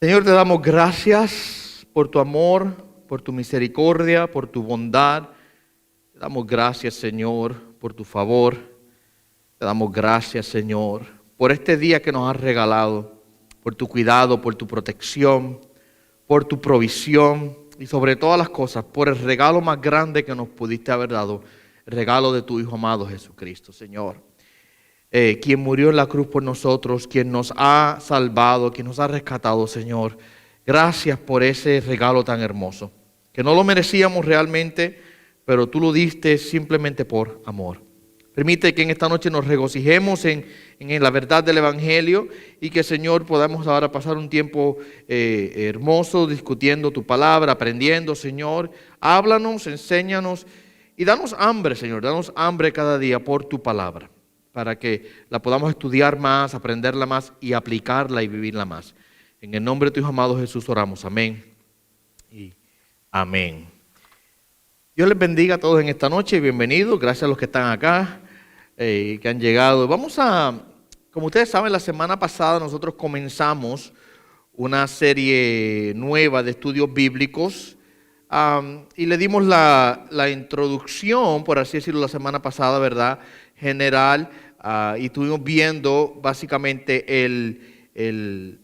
Señor, te damos gracias por tu amor, por tu misericordia, por tu bondad. Te damos gracias, Señor, por tu favor. Te damos gracias, Señor, por este día que nos has regalado, por tu cuidado, por tu protección, por tu provisión y sobre todas las cosas, por el regalo más grande que nos pudiste haber dado, el regalo de tu Hijo amado Jesucristo, Señor. Quien murió en la cruz por nosotros, quien nos ha salvado, quien nos ha rescatado, Señor. Gracias por ese regalo tan hermoso, que no lo merecíamos realmente, pero tú lo diste simplemente por amor. Permite que en esta noche nos regocijemos en la verdad del Evangelio y que, Señor, podamos ahora pasar un tiempo hermoso discutiendo tu palabra, aprendiendo, Señor. Háblanos, enséñanos y danos hambre, Señor, danos hambre cada día por tu palabra, para que la podamos estudiar más, aprenderla más y aplicarla y vivirla más. En el nombre de tu Hijo amado Jesús oramos. Amén y amén. Dios les bendiga a todos en esta noche y bienvenidos. Gracias a los que están acá, que han llegado. Como ustedes saben, la semana pasada nosotros comenzamos una serie nueva de estudios bíblicos y le dimos la introducción, por así decirlo, la semana pasada, ¿verdad?, general, y estuvimos viendo básicamente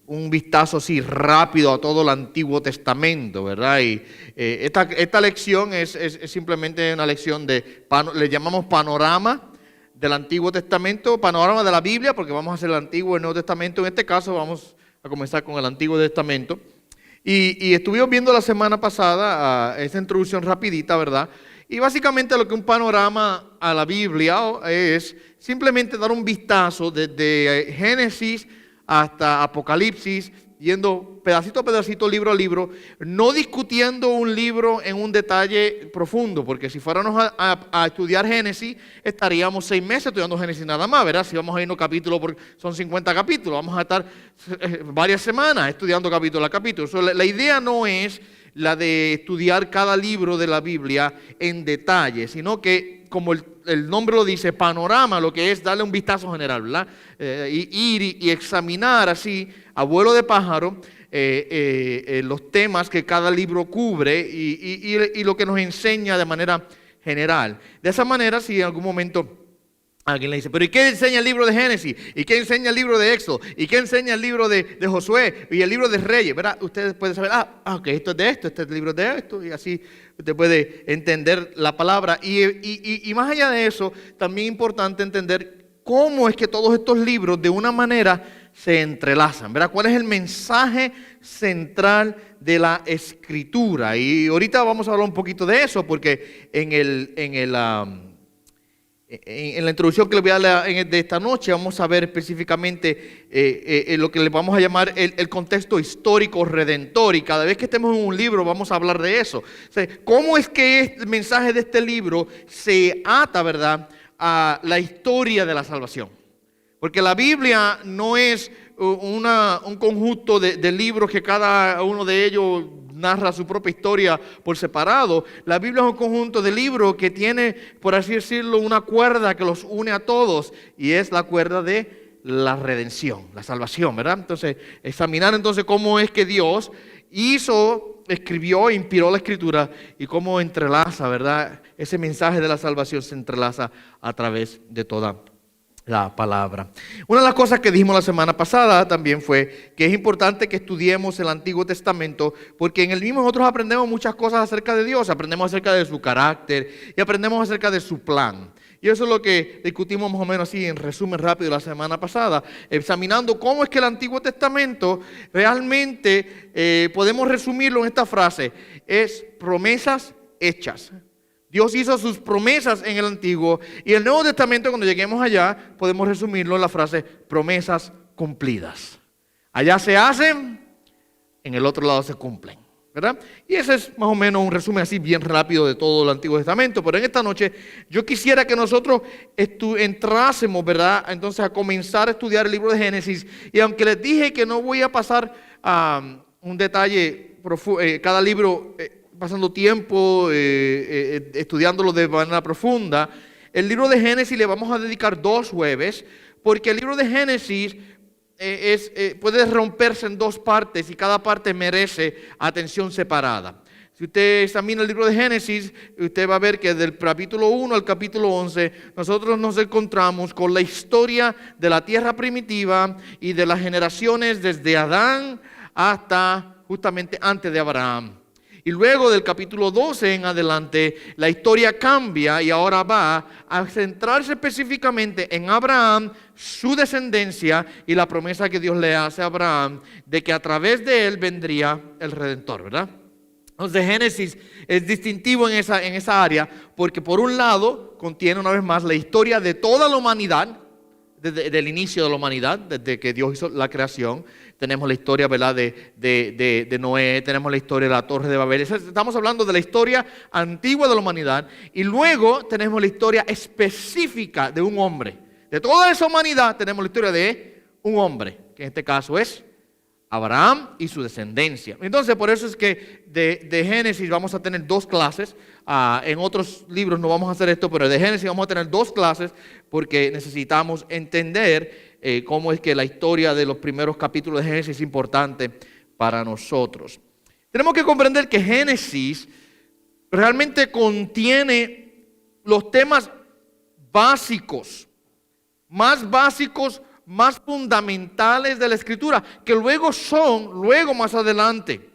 un vistazo así rápido a todo el Antiguo Testamento, ¿verdad? Y esta lección es simplemente una lección le llamamos panorama del Antiguo Testamento, panorama de la Biblia, porque vamos a hacer el Antiguo y el Nuevo Testamento. En este caso vamos a comenzar con el Antiguo Testamento. Y estuvimos viendo la semana pasada esa introducción rapidita, ¿verdad? Y básicamente lo que un panorama a la Biblia es simplemente dar un vistazo desde Génesis hasta Apocalipsis, yendo pedacito a pedacito, libro a libro, no discutiendo un libro en un detalle profundo, porque si fuéramos a estudiar Génesis, estaríamos 6 meses estudiando Génesis nada más, ¿verdad? Si vamos a irnos capítulo son 50 capítulos, vamos a estar varias semanas estudiando capítulo a capítulo. La idea no es la de estudiar cada libro de la Biblia en detalle, sino que, como el nombre lo dice, panorama, lo que es darle un vistazo general, ¿verdad? Ir y examinar así, a vuelo de pájaro, los temas que cada libro cubre y lo que nos enseña de manera general. De esa manera, si en algún momento alguien le dice, pero ¿y qué enseña el libro de Génesis? ¿Y qué enseña el libro de Éxodo? ¿Y qué enseña el libro de Josué? Y el libro de Reyes, ¿verdad? Ustedes pueden saber, ok, esto es de esto, este es el libro de esto, y así usted puede entender la palabra. Y más allá de eso, también es importante entender cómo es que todos estos libros de una manera se entrelazan, ¿verdad? ¿Cuál es el mensaje central de la Escritura? Y ahorita vamos a hablar un poquito de eso, porque en la introducción que les voy a dar de esta noche vamos a ver específicamente lo que le vamos a llamar el contexto histórico redentor, y cada vez que estemos en un libro vamos a hablar de eso. O sea, ¿cómo es que el mensaje de este libro se ata, ¿verdad?, a la historia de la salvación? Porque la Biblia no es un conjunto de libros que cada uno de ellos narra su propia historia por separado. La Biblia es un conjunto de libros que tiene, por así decirlo, una cuerda que los une a todos, y es la cuerda de la redención, la salvación, ¿verdad? Entonces, examinar entonces cómo es que Dios escribió, inspiró la Escritura, y cómo entrelaza, ¿verdad? Ese mensaje de la salvación se entrelaza a través de toda la palabra. Una de las cosas que dijimos la semana pasada también fue que es importante que estudiemos el Antiguo Testamento, porque en el mismo nosotros aprendemos muchas cosas acerca de Dios, aprendemos acerca de su carácter y aprendemos acerca de su plan. Y eso es lo que discutimos más o menos así en resumen rápido la semana pasada, examinando cómo es que el Antiguo Testamento realmente podemos resumirlo en esta frase: es promesas hechas. Dios hizo sus promesas en el Antiguo, y el Nuevo Testamento, cuando lleguemos allá, podemos resumirlo en la frase promesas cumplidas. Allá se hacen, en el otro lado se cumplen, ¿verdad? Y ese es más o menos un resumen así bien rápido de todo el Antiguo Testamento. Pero en esta noche yo quisiera que nosotros entrásemos, ¿verdad?, entonces a comenzar a estudiar el libro de Génesis. Y aunque les dije que no voy a pasar a un detalle cada libro, pasando tiempo estudiándolo de manera profunda, el libro de Génesis le vamos a dedicar 2 jueves, porque el libro de Génesis puede romperse en dos partes y cada parte merece atención separada. Si usted examina el libro de Génesis, usted va a ver que del capítulo 1 al capítulo 11, nosotros nos encontramos con la historia de la tierra primitiva y de las generaciones desde Adán hasta justamente antes de Abraham. Y luego del capítulo 12 en adelante, la historia cambia y ahora va a centrarse específicamente en Abraham, su descendencia y la promesa que Dios le hace a Abraham de que a través de él vendría el Redentor, ¿verdad? Entonces Génesis es distintivo en esa área porque por un lado contiene una vez más la historia de toda la humanidad, desde el inicio de la humanidad, desde que Dios hizo la creación. Tenemos la historia, ¿verdad?, de Noé, tenemos la historia de la Torre de Babel. Estamos hablando de la historia antigua de la humanidad y luego tenemos la historia específica de un hombre. De toda esa humanidad tenemos la historia de un hombre, que en este caso es Abraham y su descendencia. Entonces, por eso es que de Génesis vamos a tener dos clases. En otros libros no vamos a hacer esto, pero de Génesis vamos a tener dos clases porque necesitamos entender cómo es que la historia de los primeros capítulos de Génesis es importante para nosotros. Tenemos que comprender que Génesis realmente contiene los temas básicos, más fundamentales de la Escritura, que luego más adelante,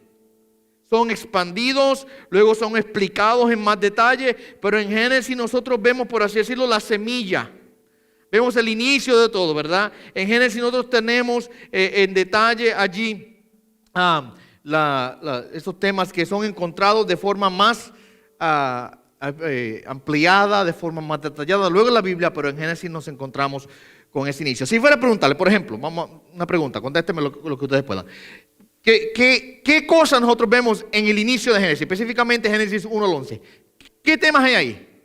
son expandidos, luego son explicados en más detalle, pero en Génesis nosotros vemos, por así decirlo, la semilla. Vemos el inicio de todo, ¿verdad? En Génesis nosotros tenemos en detalle allí esos temas que son encontrados de forma más ampliada, de forma más detallada luego en la Biblia, pero en Génesis nos encontramos con ese inicio. Si fuera a preguntarle, por ejemplo, una pregunta, contésteme lo que ustedes puedan. ¿Qué cosas nosotros vemos en el inicio de Génesis, específicamente Génesis 1 al 11? ¿Qué temas hay ahí?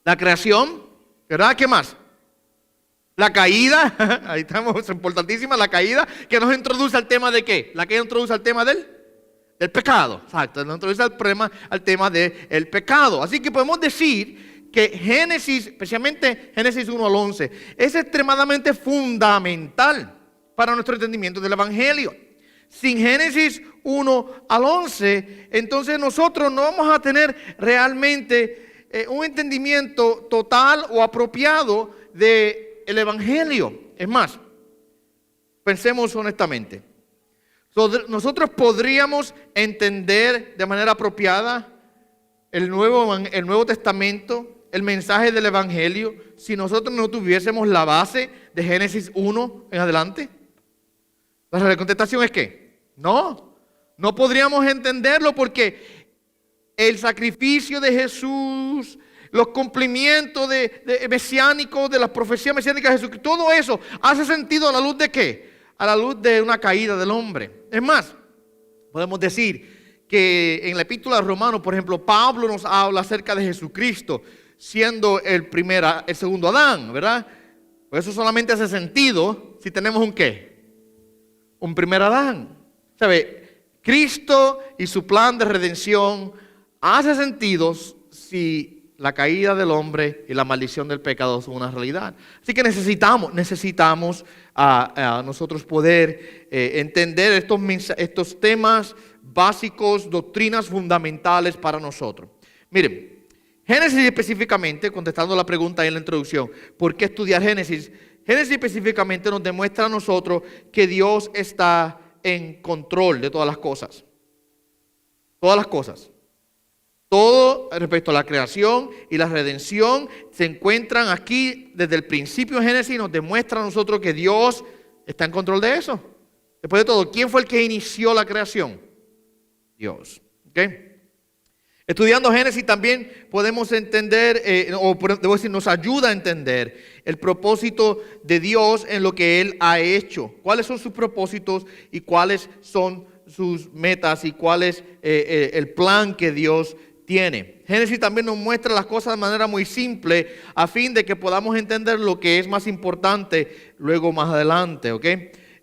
La creación, ¿verdad? ¿Qué más? La caída, ahí estamos, es importantísima, la caída, que nos introduce al tema de ¿qué? La que introduce al tema del pecado, exacto, nos introduce al tema del pecado. Así que podemos decir que Génesis, especialmente Génesis 1 al 11, es extremadamente fundamental para nuestro entendimiento del Evangelio. Sin Génesis 1 al 11, entonces nosotros no vamos a tener realmente un entendimiento total o apropiado del Evangelio. Es más, pensemos honestamente. Nosotros podríamos entender de manera apropiada el Nuevo Testamento, el mensaje del Evangelio, si nosotros no tuviésemos la base de Génesis 1 en adelante. La contestación es que no podríamos entenderlo porque el sacrificio de Jesús, los cumplimientos mesiánicos de las profecías mesiánicas de Jesús, todo eso hace sentido a la luz de ¿qué? A la luz de una caída del hombre. Es más, podemos decir que en la epístola de Romanos, por ejemplo, Pablo nos habla acerca de Jesucristo siendo el segundo Adán, ¿verdad? Pues eso solamente hace sentido si tenemos un ¿qué? Un primer Adán. ¿Sabe? Cristo y su plan de redención hace sentido si la caída del hombre y la maldición del pecado son una realidad. Así que necesitamos nosotros poder entender estos temas básicos, doctrinas fundamentales para nosotros. Miren, Génesis específicamente, contestando la pregunta en la introducción, ¿por qué estudiar Génesis? Génesis específicamente nos demuestra a nosotros que Dios está en control de todas las cosas. Todas las cosas. Todo respecto a la creación y la redención se encuentran aquí desde el principio de Génesis y nos demuestra a nosotros que Dios está en control de eso. Después de todo, ¿quién fue el que inició la creación? Dios. ¿Okay? Estudiando Génesis también podemos entender, debo decir, nos ayuda a entender el propósito de Dios en lo que Él ha hecho. ¿Cuáles son sus propósitos y cuáles son sus metas y cuál es el plan que Dios tiene? Génesis también nos muestra las cosas de manera muy simple a fin de que podamos entender lo que es más importante luego más adelante, ¿ok?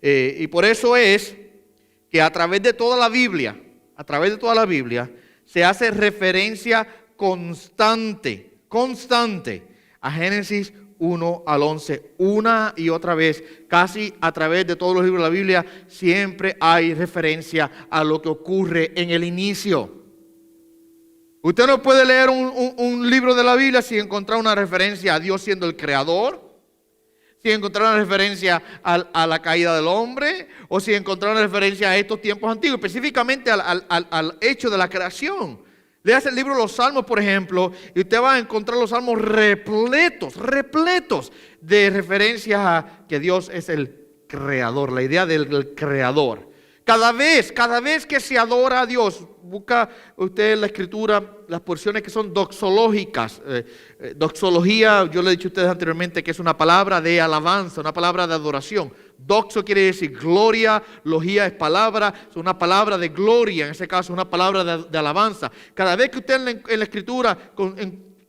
Y por eso es que a través de toda la Biblia, se hace referencia constante a Génesis 1 al 11, una y otra vez, casi a través de todos los libros de la Biblia, siempre hay referencia a lo que ocurre en el inicio. Usted no puede leer un libro de la Biblia sin encontrar una referencia a Dios siendo el creador, sin encontrar una referencia a la caída del hombre, o sin encontrar una referencia a estos tiempos antiguos, específicamente al hecho de la creación. Leas el libro de los Salmos, por ejemplo, y usted va a encontrar los Salmos repletos de referencias a que Dios es el creador, la idea del creador. Cada vez que se adora a Dios, busca usted en la Escritura las porciones que son doxológicas. Doxología, yo le he dicho a ustedes anteriormente que es una palabra de alabanza, una palabra de adoración. Doxo quiere decir gloria, logía es palabra, es una palabra de gloria, en ese caso una palabra de alabanza. Cada vez que usted en la Escritura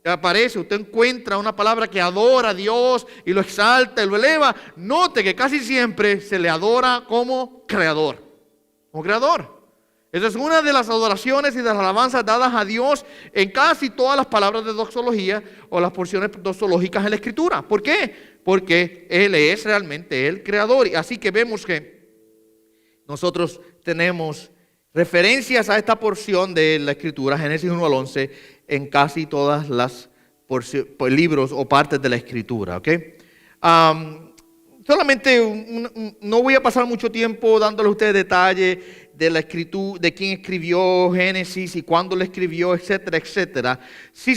aparece, usted encuentra una palabra que adora a Dios y lo exalta y lo eleva, note que casi siempre se le adora como creador. Como creador. Esa es una de las adoraciones y de las alabanzas dadas a Dios en casi todas las palabras de doxología o las porciones doxológicas en la Escritura. ¿Por qué? Porque Él es realmente el creador. Y así que vemos que nosotros tenemos referencias a esta porción de la Escritura, Génesis 1 al 11, en casi todas las libros o partes de la Escritura. ¿Okay? Solamente no voy a pasar mucho tiempo dándole a ustedes detalles de la escritura, de quién escribió Génesis y cuándo lo escribió, etcétera, etcétera. Sí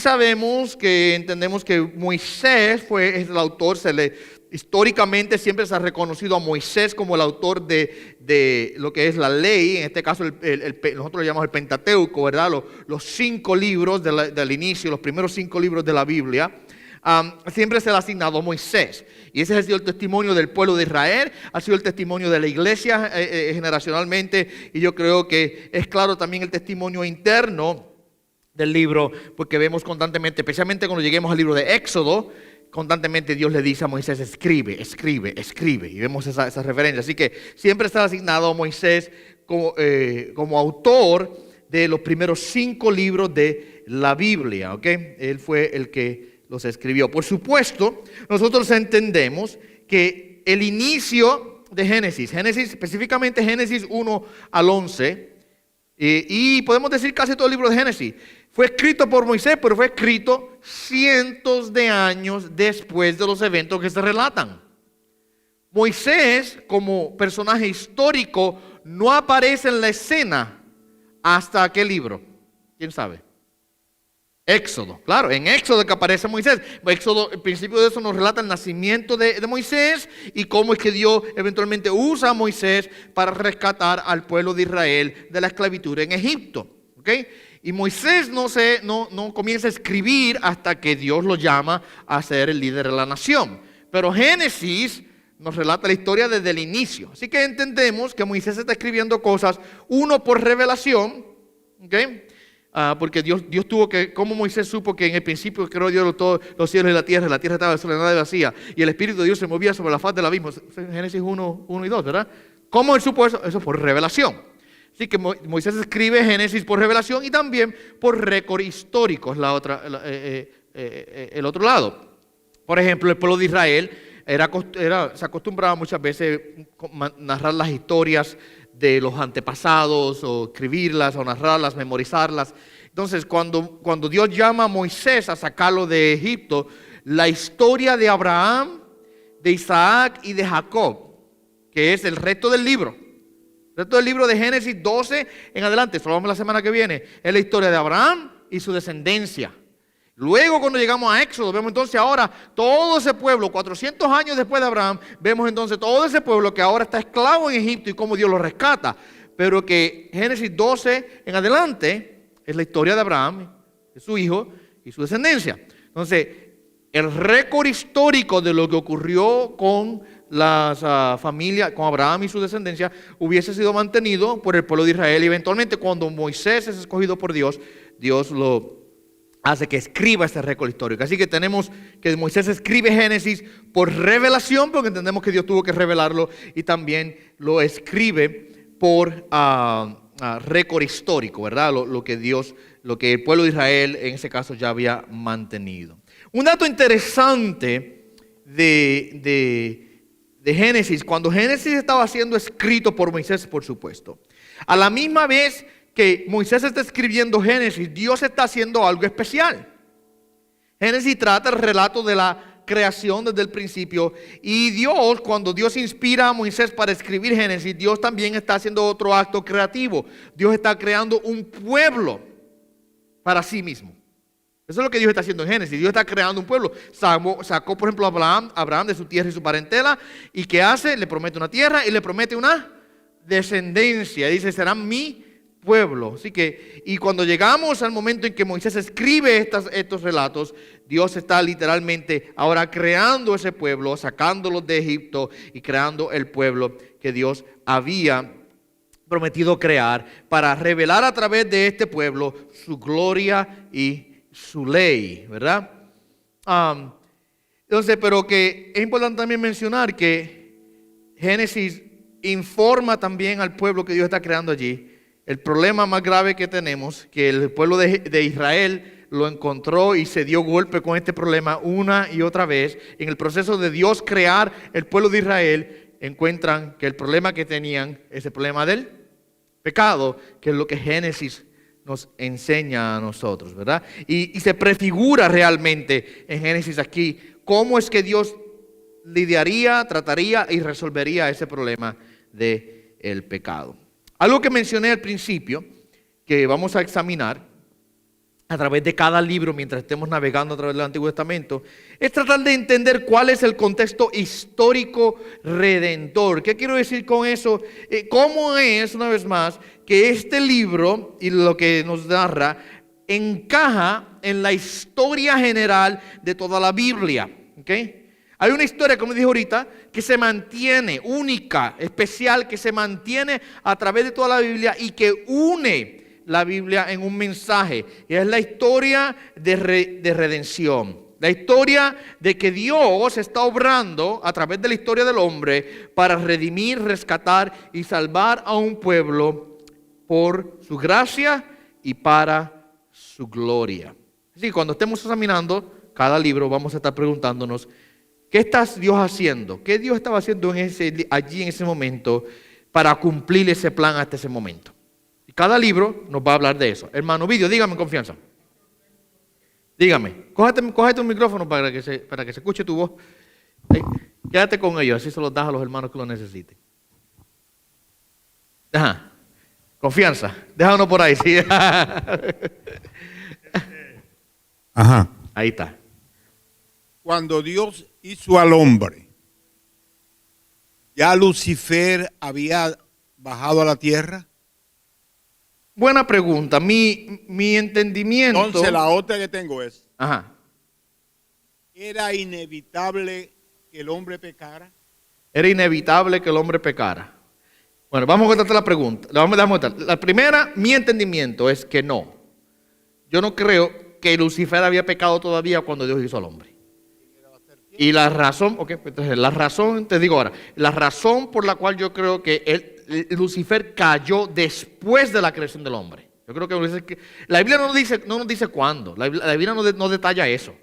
entendemos que Moisés es el autor, históricamente siempre se ha reconocido a Moisés como el autor de lo que es la ley, en este caso nosotros lo llamamos el Pentateuco, ¿verdad? Los 5 libros del inicio, los primeros 5 libros de la Biblia. Siempre se le ha asignado a Moisés. Y ese ha sido el testimonio del pueblo de Israel, ha sido el testimonio de la iglesia generacionalmente, y yo creo que es claro también el testimonio interno del libro, porque vemos constantemente, especialmente cuando lleguemos al libro de Éxodo, constantemente Dios le dice a Moisés, escribe, y vemos esa referencia. Así que siempre está asignado a Moisés como autor de los primeros 5 libros de la Biblia, ¿ok? Él fue el que los escribió. Por supuesto, nosotros entendemos que el inicio de Génesis, específicamente Génesis 1 al 11, y podemos decir casi todo el libro de Génesis, fue escrito por Moisés, pero fue escrito cientos de años después de los eventos que se relatan. Moisés, como personaje histórico, no aparece en la escena hasta aquel libro. ¿Quién sabe? Éxodo, claro, en Éxodo que aparece Moisés. Éxodo, el principio de eso nos relata el nacimiento de Moisés y cómo es que Dios eventualmente usa a Moisés para rescatar al pueblo de Israel de la esclavitud en Egipto. ¿Okay? Y Moisés no comienza a escribir hasta que Dios lo llama a ser el líder de la nación. Pero Génesis nos relata la historia desde el inicio. Así que entendemos que Moisés está escribiendo cosas, uno por revelación, ¿okay? Porque Dios tuvo que, como Moisés supo que en el principio creó Dios todos los cielos y la tierra estaba desordenada y vacía, y el Espíritu de Dios se movía sobre la faz del abismo, Génesis 1 y 2, ¿verdad? ¿Cómo él supo eso? Eso por revelación. Así que Moisés escribe Génesis por revelación y también por récord histórico, es el otro lado. Por ejemplo, el pueblo de Israel se acostumbraba muchas veces a narrar las historias de los antepasados, o escribirlas, o narrarlas, memorizarlas. Entonces, cuando Dios llama a Moisés a sacarlo de Egipto, la historia de Abraham, de Isaac y de Jacob, que es el resto del libro. El resto del libro de Génesis 12 en adelante, eso lo vamos la semana que viene, es la historia de Abraham y su descendencia. Luego, cuando llegamos a Éxodo, vemos entonces ahora todo ese pueblo, 400 años después de Abraham, vemos entonces todo ese pueblo que ahora está esclavo en Egipto y cómo Dios lo rescata. Pero que Génesis 12 en adelante es la historia de Abraham, de su hijo y su descendencia. Entonces, el récord histórico de lo que ocurrió con las familias, con Abraham y su descendencia, hubiese sido mantenido por el pueblo de Israel. Y eventualmente, cuando Moisés es escogido por Dios, Dios lo hace que escriba este récord histórico. Así que tenemos que Moisés escribe Génesis por revelación, porque entendemos que Dios tuvo que revelarlo, y también lo escribe por récord histórico, ¿verdad? Lo que el pueblo de Israel en ese caso ya había mantenido. Un dato interesante de Génesis, cuando Génesis estaba siendo escrito por Moisés, por supuesto, a la misma vez que Moisés está escribiendo Génesis, Dios está haciendo algo especial. Génesis trata el relato de la creación desde el principio, y Dios, cuando Dios inspira a Moisés para escribir Génesis, Dios también está haciendo otro acto creativo. Dios está creando un pueblo para sí mismo. Eso es lo que Dios está haciendo en Génesis. Dios está creando un pueblo. Sacó, por ejemplo, a Abraham de su tierra y su parentela. ¿Y qué hace? Le promete una tierra y le promete una descendencia. Dice, serán mi pueblo. Así que, y cuando llegamos al momento en que Moisés escribe estos relatos, Dios está literalmente ahora creando ese pueblo, sacándolos de Egipto y creando el pueblo que Dios había prometido crear para revelar a través de este pueblo su gloria y su ley, ¿verdad? Entonces, pero que es importante también mencionar que Génesis informa también al pueblo que Dios está creando allí. El problema más grave que tenemos, que el pueblo de Israel lo encontró y se dio golpe con este problema una y otra vez. En el proceso de Dios crear el pueblo de Israel, encuentran que el problema que tenían es el problema del pecado, que es lo que Génesis nos enseña a nosotros, ¿verdad? Y se prefigura realmente en Génesis aquí cómo es que Dios lidiaría, trataría y resolvería ese problema del pecado. Algo que mencioné al principio, que vamos a examinar a través de cada libro mientras estemos navegando a través del Antiguo Testamento, es tratar de entender cuál es el contexto histórico redentor. ¿Qué quiero decir con eso? ¿Cómo es, una vez más, que este libro y lo que nos narra encaja en la historia general de toda la Biblia? ¿Okay? Hay una historia, como dije ahorita, que se mantiene única, especial, que se mantiene a través de toda la Biblia y que une la Biblia en un mensaje. Y es la historia de redención. La historia de que Dios está obrando a través de la historia del hombre para redimir, rescatar y salvar a un pueblo por su gracia y para su gloria. Así que cuando estemos examinando cada libro, vamos a estar preguntándonos, ¿qué está Dios haciendo? ¿Qué Dios estaba haciendo allí en ese momento para cumplir ese plan hasta ese momento? Y cada libro nos va a hablar de eso. Hermano Vidio, dígame en confianza. Dígame, cógete un micrófono para que se escuche tu voz. Quédate con ellos, así se los das a los hermanos que lo necesiten. Ajá. Confianza, déjanos por ahí. ¿Sí? Ajá. Ahí está. Cuando Dios hizo al hombre, ¿ya Lucifer había bajado a la tierra? Buena pregunta. Mi entendimiento. Entonces la otra que tengo es, Ajá. ¿era inevitable que el hombre pecara? Era inevitable que el hombre pecara. Bueno, vamos a contestar la pregunta. La primera, mi entendimiento es que no. Yo no creo que Lucifer había pecado todavía cuando Dios hizo al hombre. Y la razón, entonces la razón, te digo ahora, la razón por la cual yo creo que Lucifer cayó después de la creación del hombre. Yo creo que la Biblia no nos dice cuándo. La Biblia no detalla eso.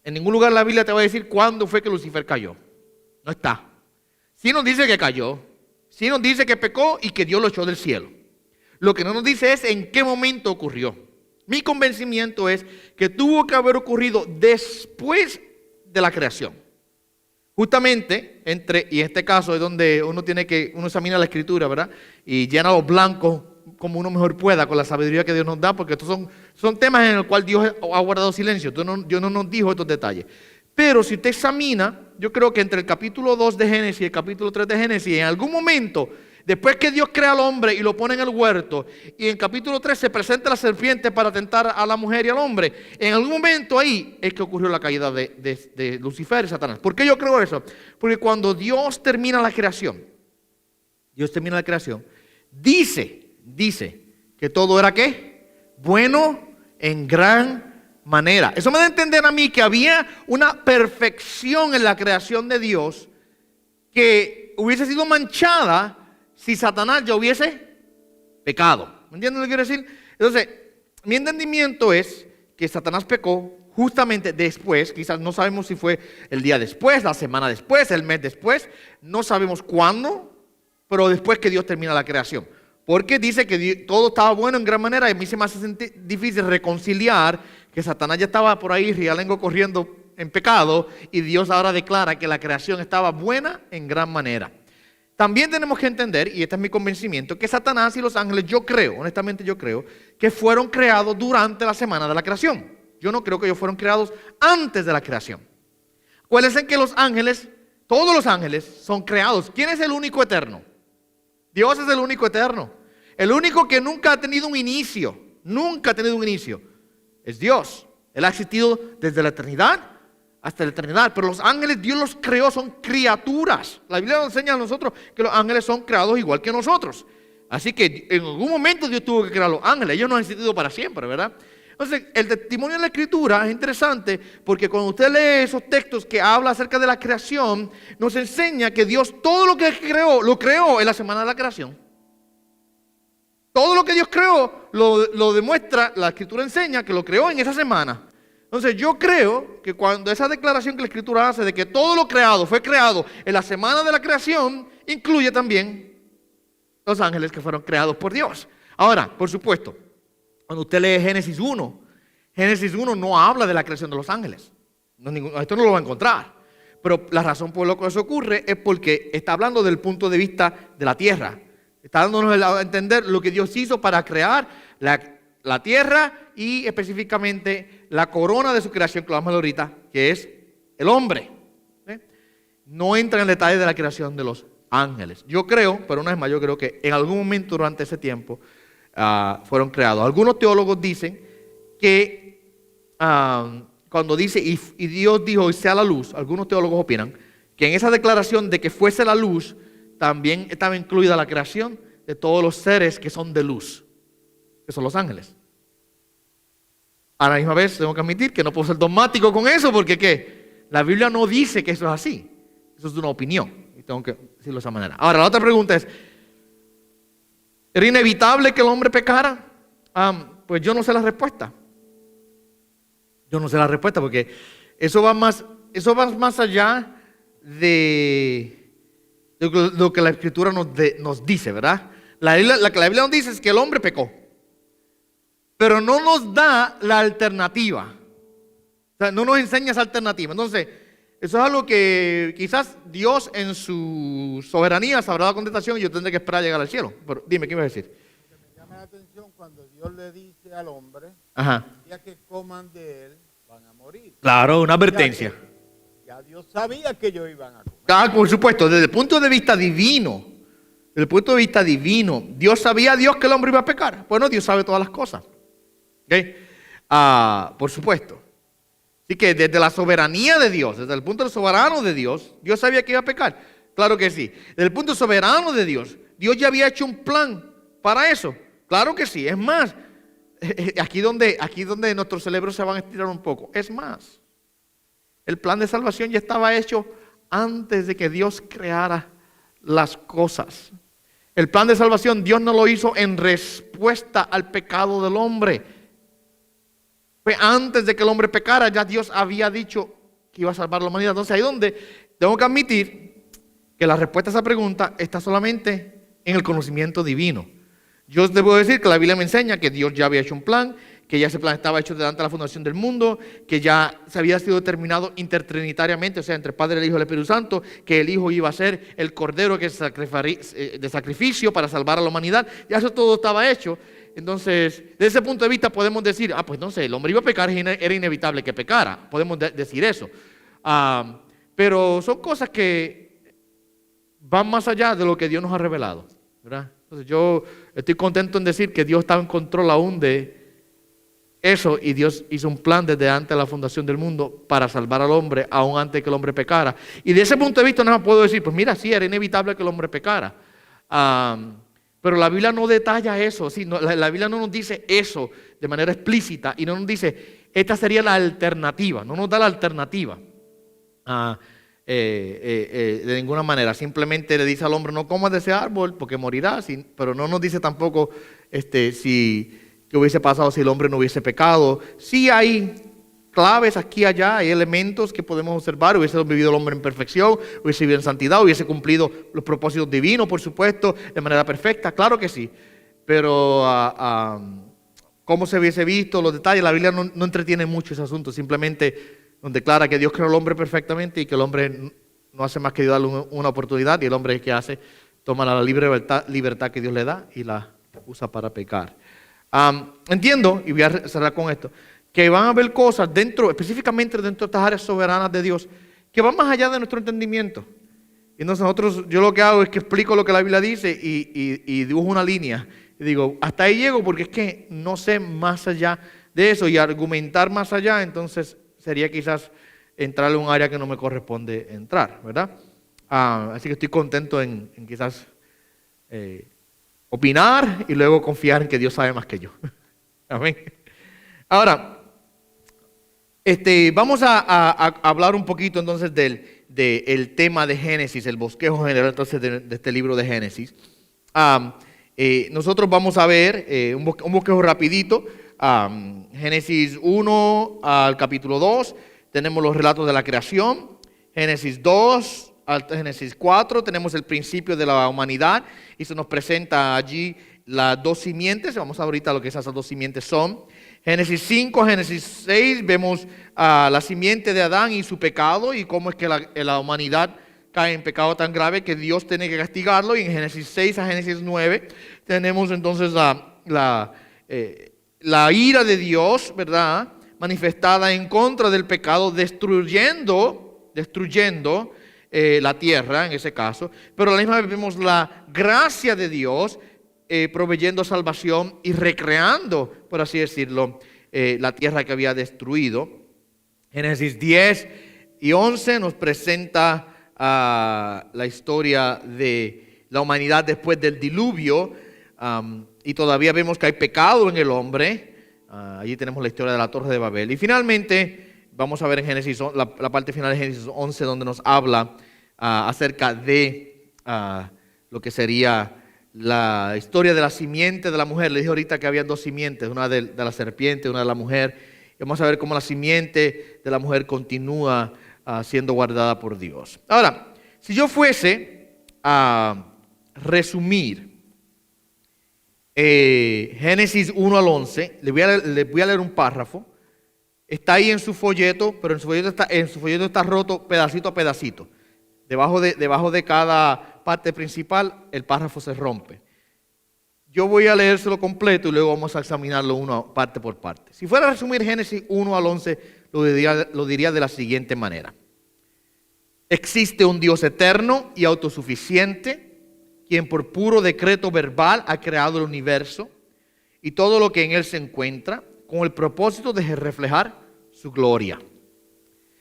En ningún lugar la Biblia te va a decir cuándo fue que Lucifer cayó. No está. Sí nos dice que cayó. Sí nos dice que pecó y que Dios lo echó del cielo. Lo que no nos dice es en qué momento ocurrió. Mi convencimiento es que tuvo que haber ocurrido después de la creación. Justamente, y en este caso es donde uno examina la escritura, ¿verdad? Y llena los blancos como uno mejor pueda con la sabiduría que Dios nos da, porque estos son temas en los cuales Dios ha guardado silencio. Dios no nos dijo estos detalles. Pero si usted examina, yo creo que entre el capítulo 2 de Génesis y el capítulo 3 de Génesis, en algún momento, después que Dios crea al hombre y lo pone en el huerto, y en el capítulo 3 se presenta la serpiente para tentar a la mujer y al hombre, en algún momento ahí es que ocurrió la caída de Lucifer y Satanás. ¿Por qué yo creo eso? Porque cuando Dios termina la creación, dice que todo era ¿qué? Bueno en gran manera. Eso me da a entender a mí que había una perfección en la creación de Dios que hubiese sido manchada si Satanás ya hubiese pecado. ¿Me entienden lo que quiero decir? Entonces, mi entendimiento es que Satanás pecó justamente después, quizás no sabemos si fue el día después, la semana después, el mes después, no sabemos cuándo, pero después que Dios termina la creación. Porque dice que todo estaba bueno en gran manera y a mí se me hace difícil reconciliar que Satanás ya estaba por ahí rialengo corriendo en pecado y Dios ahora declara que la creación estaba buena en gran manera. También tenemos que entender, y este es mi convencimiento, que Satanás y los ángeles, yo creo, honestamente yo creo, que fueron creados durante la semana de la creación. Yo no creo que ellos fueron creados antes de la creación. Acuérdense que los ángeles, todos los ángeles son creados. ¿Quién es el único eterno? Dios es el único eterno. El único que nunca ha tenido un inicio, nunca ha tenido un inicio, es Dios. Él ha existido desde la eternidad hasta la eternidad, pero los ángeles Dios los creó, son criaturas. La Biblia nos enseña a nosotros que los ángeles son creados igual que nosotros. Así que en algún momento Dios tuvo que crear a los ángeles, ellos no han existido para siempre, ¿verdad? Entonces, el testimonio de la Escritura es interesante porque cuando usted lee esos textos que habla acerca de la creación, nos enseña que Dios todo lo que creó, lo creó en la semana de la creación. Todo lo que Dios creó lo demuestra, la Escritura enseña que lo creó en esa semana. Entonces yo creo que cuando esa declaración que la Escritura hace de que todo lo creado fue creado en la semana de la creación, incluye también los ángeles que fueron creados por Dios. Ahora, por supuesto, cuando usted lee Génesis 1, Génesis 1 no habla de la creación de los ángeles. Esto no lo va a encontrar. Pero la razón por la que eso ocurre es porque está hablando del punto de vista de la tierra. Está dándonos a entender lo que Dios hizo para crear la tierra y específicamente la corona de su creación, que lo vamos a ver ahorita, que es el hombre. No entra en el detalle de la creación de los ángeles. Yo creo, pero una vez más, yo creo que en algún momento durante ese tiempo fueron creados. Algunos teólogos dicen que cuando dice y Dios dijo y sea la luz, algunos teólogos opinan que en esa declaración de que fuese la luz también estaba incluida la creación de todos los seres que son de luz, que son los ángeles. A la misma vez tengo que admitir que no puedo ser dogmático con eso porque ¿qué? La Biblia no dice que eso es así. Eso es una opinión y tengo que decirlo de esa manera. Ahora, la otra pregunta es, ¿era inevitable que el hombre pecara? Pues yo no sé la respuesta. Yo no sé la respuesta porque eso va más allá de lo que la Escritura nos dice, ¿verdad? Lo que la Biblia nos dice es que el hombre pecó, pero no nos da la alternativa. O sea, no nos enseña esa alternativa. Entonces, eso es algo que quizás Dios en su soberanía sabrá la contestación y yo tendré que esperar a llegar al cielo. Pero dime, ¿qué ibas a decir? Me llama la atención cuando Dios le dice al hombre, ya que coman de él, van a morir. Claro, una advertencia. Ya Dios sabía que ellos iban a comer. Claro, por supuesto, desde el punto de vista divino, Dios sabía que el hombre iba a pecar. Bueno, Dios sabe todas las cosas. ¿Okay? Por supuesto. Así que desde la soberanía de Dios, desde el punto soberano de Dios, Dios sabía que iba a pecar. Claro que sí. Desde el punto soberano de Dios, Dios ya había hecho un plan para eso. Claro que sí. Es más, aquí donde nuestros cerebros se van a estirar un poco. Es más, el plan de salvación ya estaba hecho antes de que Dios creara las cosas. El plan de salvación Dios no lo hizo en respuesta al pecado del hombre. Fue antes de que el hombre pecara, ya Dios había dicho que iba a salvar a la humanidad. Entonces ahí donde tengo que admitir que la respuesta a esa pregunta está solamente en el conocimiento divino. Yo debo decir que la Biblia me enseña que Dios ya había hecho un plan, que ya ese plan estaba hecho delante de la fundación del mundo, que ya se había sido determinado intertrinitariamente, o sea, entre el Padre, el Hijo y el Espíritu Santo, que el Hijo iba a ser el Cordero de sacrificio para salvar a la humanidad. Ya eso todo estaba hecho. Entonces, desde ese punto de vista podemos decir, pues entonces el hombre iba a pecar, era inevitable que pecara. Podemos decir eso. Pero son cosas que van más allá de lo que Dios nos ha revelado, ¿verdad? Entonces yo estoy contento en decir que Dios estaba en control aún de eso y Dios hizo un plan desde antes de la fundación del mundo para salvar al hombre aún antes que el hombre pecara. Y de ese punto de vista no puedo decir, pues mira, sí, era inevitable que el hombre pecara. Pero la Biblia no detalla eso, ¿sí? La Biblia no nos dice eso de manera explícita y no nos dice, esta sería la alternativa, no nos da la alternativa de ninguna manera. Simplemente le dice al hombre, no comas de ese árbol porque morirás, pero no nos dice tampoco si qué hubiese pasado si el hombre no hubiese pecado. Sí hay claves aquí y allá, hay elementos que podemos observar. Hubiese vivido el hombre en perfección, hubiese vivido en santidad, hubiese cumplido los propósitos divinos, por supuesto, de manera perfecta, claro que sí. Pero cómo se hubiese visto, los detalles, la Biblia no entretiene mucho ese asunto, simplemente nos declara que Dios creó al hombre perfectamente y que el hombre no hace más que darle una oportunidad, y el hombre que hace, toma la libre libertad que Dios le da y la usa para pecar. Entiendo, y voy a cerrar con esto, que van a haber cosas específicamente dentro de estas áreas soberanas de Dios, que van más allá de nuestro entendimiento. Y entonces yo lo que hago es que explico lo que la Biblia dice y dibujo una línea. Y digo, hasta ahí llego porque es que no sé más allá de eso, y argumentar más allá, entonces sería quizás entrar en un área que no me corresponde entrar, ¿verdad? Así que estoy contento en quizás opinar y luego confiar en que Dios sabe más que yo. Amén. Ahora, vamos a hablar un poquito entonces del tema de Génesis, el bosquejo general entonces de este libro de Génesis. Nosotros vamos a ver un bosquejo rapidito. Génesis 1 al capítulo 2, tenemos los relatos de la creación. Génesis 2 al Génesis 4 tenemos el principio de la humanidad y se nos presenta allí las dos simientes. Vamos a ver ahorita lo que esas dos simientes son. Génesis 5, Génesis 6 vemos la simiente de Adán y su pecado y cómo es que la humanidad cae en pecado tan grave que Dios tiene que castigarlo. Y en Génesis 6 a Génesis 9 tenemos entonces la ira de Dios, ¿verdad?, manifestada en contra del pecado, destruyendo la tierra en ese caso. Pero a la misma vez vemos la gracia de Dios proveyendo salvación y recreando, por así decirlo, la tierra que había destruido. Génesis 10 y 11 nos presenta la historia de la humanidad después del diluvio, y todavía vemos que hay pecado en el hombre. Allí tenemos la historia de la Torre de Babel. Y finalmente vamos a ver en Génesis, la parte final de Génesis 11, donde nos habla acerca de lo que sería la historia de la simiente de la mujer. Le dije ahorita que había dos simientes, una de la serpiente, una de la mujer. Y vamos a ver cómo la simiente de la mujer continúa siendo guardada por Dios. Ahora, si yo fuese a resumir Génesis 1 al 11, le voy a leer un párrafo. Está ahí en su folleto, pero en su folleto está roto pedacito a pedacito. Debajo de cada parte principal, el párrafo se rompe. Yo voy a leérselo completo y luego vamos a examinarlo parte por parte. Si fuera a resumir Génesis 1 al 11, lo diría de la siguiente manera. Existe un Dios eterno y autosuficiente, quien por puro decreto verbal ha creado el universo y todo lo que en él se encuentra, con el propósito de reflejar su gloria.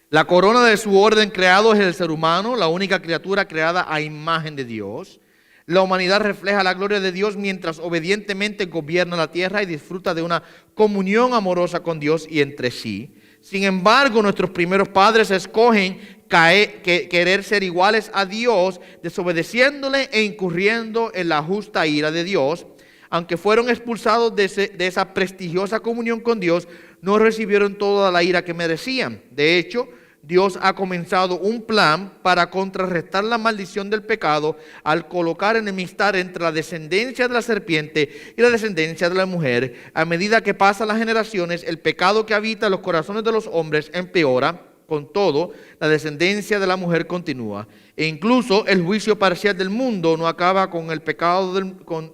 La corona de su orden creado es el ser humano, la única criatura creada a imagen de Dios. La humanidad refleja la gloria de Dios mientras obedientemente gobierna la tierra y disfruta de una comunión amorosa con Dios y entre sí. Sin embargo, nuestros primeros padres escogen querer ser iguales a Dios, desobedeciéndole e incurriendo en la justa ira de Dios. Aunque fueron expulsados de esa prestigiosa comunión con Dios, no recibieron toda la ira que merecían. De hecho, Dios ha comenzado un plan para contrarrestar la maldición del pecado al colocar enemistad entre la descendencia de la serpiente y la descendencia de la mujer. A medida que pasan las generaciones, el pecado que habita en los corazones de los hombres empeora. Con todo, la descendencia de la mujer continúa. E incluso el juicio parcial del mundo no acaba con el pecado con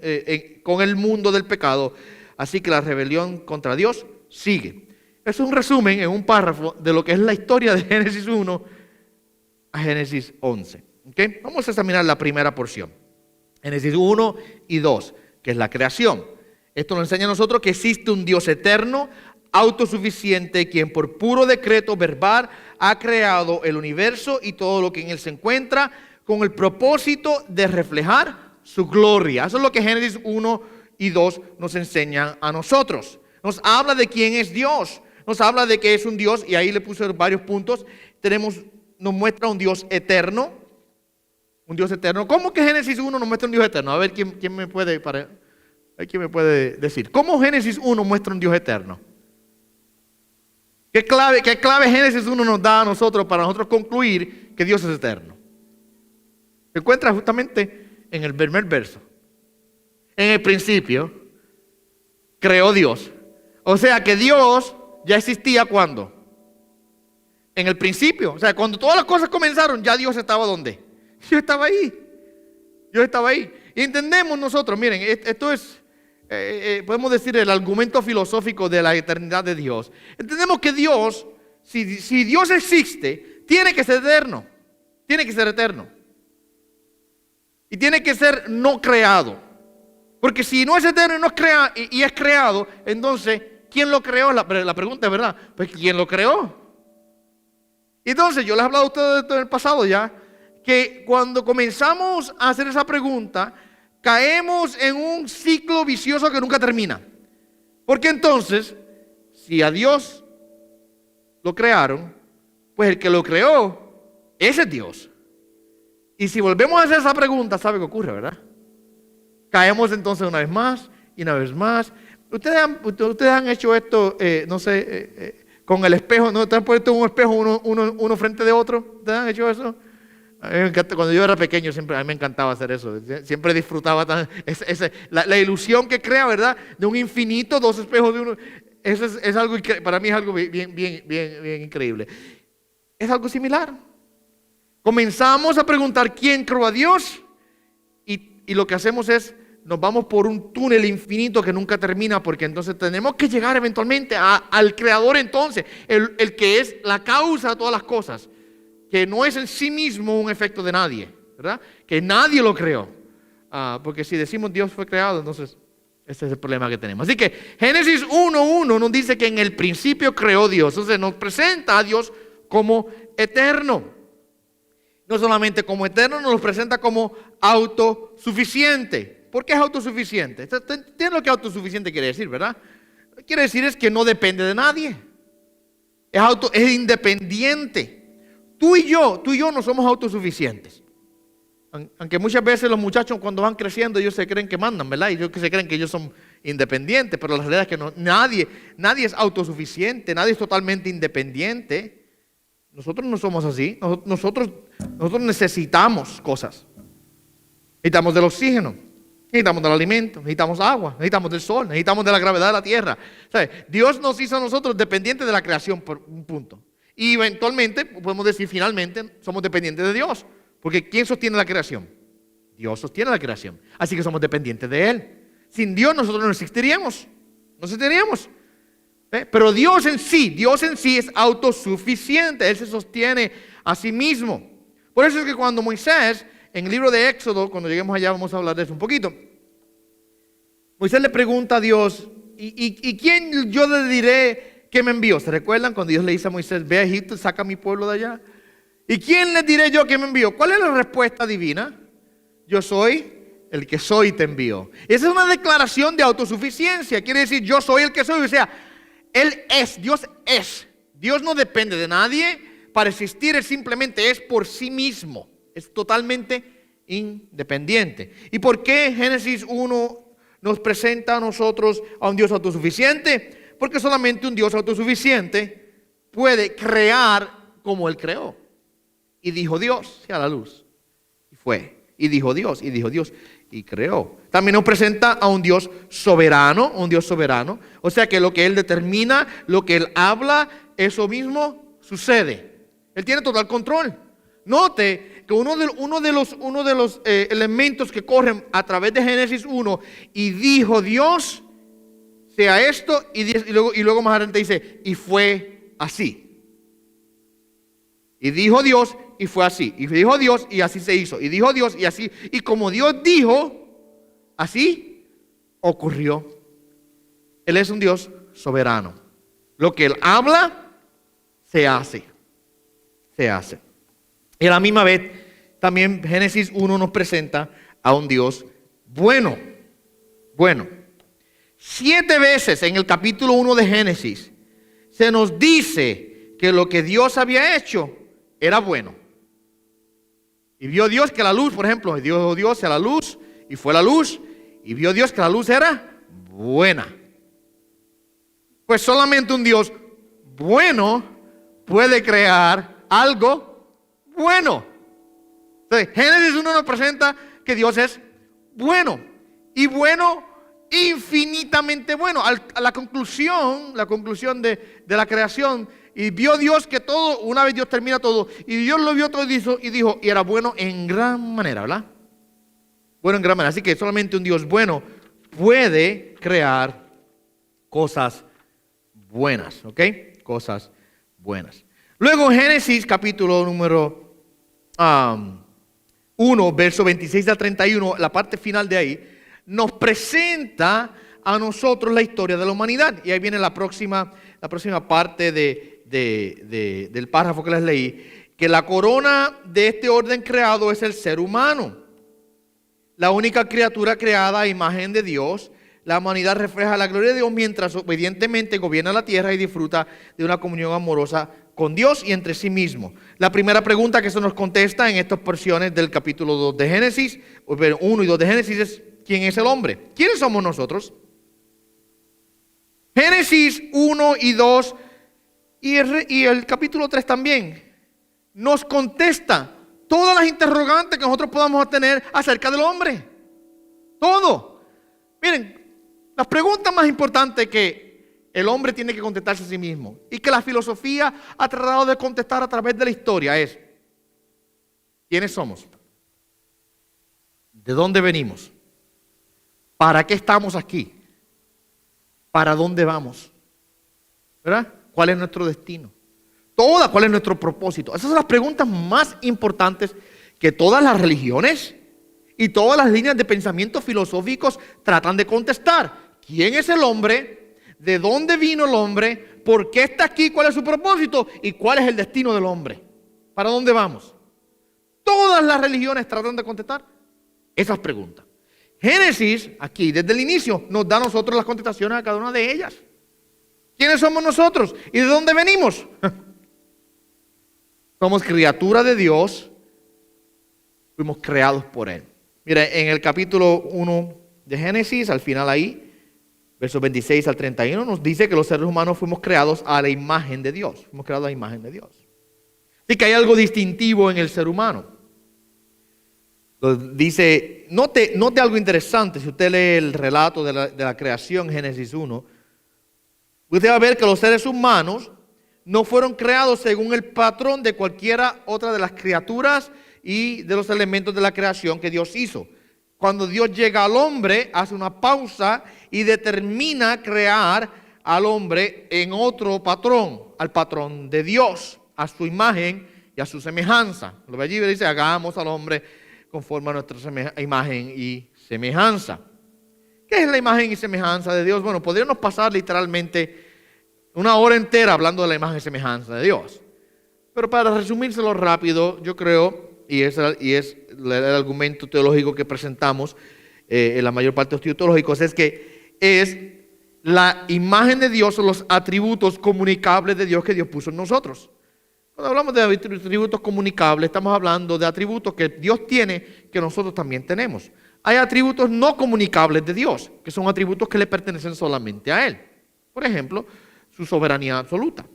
el mundo del pecado. Así que la rebelión contra Dios sigue. Es un resumen en un párrafo de lo que es la historia de Génesis 1 a Génesis 11. ¿Okay? Vamos a examinar la primera porción. Génesis 1 y 2, que es la creación. Esto nos enseña a nosotros que existe un Dios eterno, autosuficiente, quien por puro decreto verbal ha creado el universo y todo lo que en él se encuentra con el propósito de reflejar su gloria. Eso es lo que Génesis 1 y 2 nos enseñan a nosotros. Nos habla de quién es Dios, nos habla de que es un Dios, y ahí le puse varios puntos. Nos muestra un Dios eterno. Un Dios eterno. ¿Cómo que Génesis 1 nos muestra un Dios eterno? A ver, ¿quién me puede ¿Quién me puede decir? ¿Cómo Génesis 1 muestra un Dios eterno? ¿Qué clave Génesis 1 nos da a nosotros para nosotros concluir que Dios es eterno? Se encuentra justamente en el primer verso. En el principio creó Dios. O sea que Dios ya existía ¿cuándo? En el principio. O sea, cuando todas las cosas comenzaron, ya Dios estaba ¿dónde? Dios estaba ahí. Dios estaba ahí. Y entendemos nosotros, miren, esto es, podemos decir, el argumento filosófico de la eternidad de Dios. Entendemos que Dios, si Dios existe, tiene que ser eterno. Tiene que ser eterno. Y tiene que ser no creado. Porque si no es eterno y es creado, entonces, ¿quién lo creó? La pregunta es verdad. Pues, ¿quién lo creó? Y entonces, yo les he hablado a ustedes en el pasado ya, que cuando comenzamos a hacer esa pregunta, caemos en un ciclo vicioso que nunca termina. Porque entonces, si a Dios lo crearon, pues el que lo creó, ese es Dios. Y si volvemos a hacer esa pregunta, ¿sabe qué ocurre, verdad? Caemos entonces una vez más y una vez más. Ustedes han hecho esto, no sé, con el espejo, ¿no? ¿Te han puesto un espejo uno frente de otro? ¿Ustedes han hecho eso? A mí me encanta, cuando yo era pequeño, a mí me encantaba hacer eso. Siempre disfrutaba la ilusión que crea, ¿verdad? De un infinito, dos espejos de uno. Eso es algo, para mí es algo bien increíble. Es algo similar. Comenzamos a preguntar quién creó a Dios y lo que hacemos es nos vamos por un túnel infinito que nunca termina, porque entonces tenemos que llegar eventualmente al creador entonces, el que es la causa de todas las cosas, que no es en sí mismo un efecto de nadie, ¿verdad? Que nadie lo creó. Porque si decimos Dios fue creado, entonces ese es el problema que tenemos. Así que Génesis 1:1 nos dice que en el principio creó Dios. Entonces nos presenta a Dios como eterno. No solamente como eterno, nos lo presenta como autosuficiente. ¿Por qué es autosuficiente? ¿Entienden lo que autosuficiente quiere decir, verdad? Quiere decir es que no depende de nadie. Es independiente. Tú y yo no somos autosuficientes. Aunque muchas veces los muchachos cuando van creciendo ellos se creen que mandan, ¿verdad? Y ellos se creen que ellos son independientes, pero la realidad es que no, nadie es autosuficiente, nadie es totalmente independiente. Nosotros no somos así. Nosotros necesitamos cosas. Necesitamos del oxígeno, necesitamos del alimento, necesitamos agua, necesitamos del sol, necesitamos de la gravedad de la tierra. ¿Sabe? Dios nos hizo a nosotros dependientes de la creación por un punto. Y eventualmente, podemos decir finalmente, somos dependientes de Dios. Porque ¿quién sostiene la creación? Dios sostiene la creación. Así que somos dependientes de Él. Sin Dios nosotros no existiríamos. No existiríamos. Pero Dios en sí es autosuficiente. Él se sostiene a sí mismo. Por eso es que cuando Moisés, en el libro de Éxodo, cuando lleguemos allá vamos a hablar de eso un poquito. Moisés le pregunta a Dios, ¿y quién yo le diré que me envió? ¿Se recuerdan cuando Dios le dice a Moisés, ve a Egipto y saca a mi pueblo de allá? ¿Y quién le diré yo que me envió? ¿Cuál es la respuesta divina? Yo soy el que soy y te envío. Esa es una declaración de autosuficiencia. Quiere decir, yo soy el que soy. O sea, Él es, Dios es. Dios no depende de nadie para existir. Él simplemente es por sí mismo. Es totalmente independiente. ¿Y por qué Génesis 1 nos presenta a nosotros a un Dios autosuficiente? Porque solamente un Dios autosuficiente puede crear como Él creó. Y dijo Dios, sea la luz. Y fue. Y dijo Dios, y creó. También nos presenta a un Dios soberano, O sea que lo que Él determina, lo que Él habla, eso mismo sucede. Él tiene total control. Note que uno de los elementos que corren a través de Génesis 1, y dijo Dios, sea esto, y luego más adelante dice, y fue así. Y dijo Dios, y fue así. Y dijo Dios, y así se hizo. Y dijo Dios, y así. Y como Dios dijo, así ocurrió. Él es un Dios soberano. Lo que Él habla, se hace. Se hace. Y a la misma vez, también Génesis 1 nos presenta a un Dios bueno. Bueno. 7 veces en el capítulo 1 de Génesis se nos dice que lo que Dios había hecho era bueno. Y vio Dios que la luz, por ejemplo, dijo Dios a la luz, y fue la luz, y vio Dios que la luz era buena. Pues solamente un Dios bueno puede crear algo bueno. Entonces, Génesis 1 nos presenta que Dios es bueno. Y bueno, infinitamente bueno. A la conclusión de la creación, y vio Dios que todo, una vez Dios termina todo, y Dios lo vio todo y dijo, y era bueno en gran manera, ¿verdad? Bueno en gran manera. Así que solamente un Dios bueno puede crear cosas buenas, ¿ok? Cosas buenas. Luego en Génesis capítulo número 1, verso 26 al 31, la parte final de ahí, nos presenta a nosotros la historia de la humanidad. Y ahí viene la próxima parte del párrafo que les leí, que la corona de este orden creado es el ser humano. La única criatura creada a imagen de Dios. La humanidad refleja la gloria de Dios mientras obedientemente gobierna la tierra y disfruta de una comunión amorosa con Dios y entre sí mismo. La primera pregunta que se nos contesta en estas porciones del capítulo 2 de Génesis, 1 y 2 de Génesis, es ¿quién es el hombre? ¿Quiénes somos nosotros? Génesis 1 y 2 y el capítulo 3 también nos contesta todas las interrogantes que nosotros podamos tener acerca del hombre. Todo. Miren, las preguntas más importantes que el hombre tiene que contestarse a sí mismo y que la filosofía ha tratado de contestar a través de la historia es: ¿quiénes somos? ¿De dónde venimos? ¿Para qué estamos aquí? ¿Para dónde vamos? ¿Verdad? ¿Cuál es nuestro destino? ¿Cuál es nuestro propósito? Esas son las preguntas más importantes que todas las religiones y todas las líneas de pensamiento filosóficos tratan de contestar. ¿Quién es el hombre? ¿De dónde vino el hombre? ¿Por qué está aquí? ¿Cuál es su propósito? ¿Y cuál es el destino del hombre? ¿Para dónde vamos? Todas las religiones tratan de contestar esas preguntas. Génesis, aquí desde el inicio, nos da a nosotros las contestaciones a cada una de ellas. ¿Quiénes somos nosotros? ¿Y de dónde venimos? Somos criatura de Dios. Fuimos creados por Él. Mira, en el capítulo 1 de Génesis, al final ahí, versos 26 al 31, nos dice que los seres humanos fuimos creados a la imagen de Dios. Fuimos creados a la imagen de Dios. Así que hay algo distintivo en el ser humano. Dice, note algo interesante. Si usted lee el relato de la creación, Génesis 1, usted va a ver que los seres humanos no fueron creados según el patrón de cualquiera otra de las criaturas y de los elementos de la creación que Dios hizo. Cuando Dios llega al hombre, hace una pausa y determina crear al hombre en otro patrón, al patrón de Dios, a su imagen y a su semejanza. Lo ve allí y dice, hagamos al hombre conforme a nuestra imagen y semejanza. ¿Qué es la imagen y semejanza de Dios? Bueno, podríamos pasar literalmente una hora entera hablando de la imagen y semejanza de Dios. Pero para resumírselo rápido, yo creo, y es el argumento teológico que presentamos en la mayor parte de los estudios teológicos, es que es la imagen de Dios o los atributos comunicables de Dios que Dios puso en nosotros. Cuando hablamos de atributos comunicables, estamos hablando de atributos que Dios tiene que nosotros también tenemos. Hay atributos no comunicables de Dios, que son atributos que le pertenecen solamente a Él. Por ejemplo, su soberanía absoluta,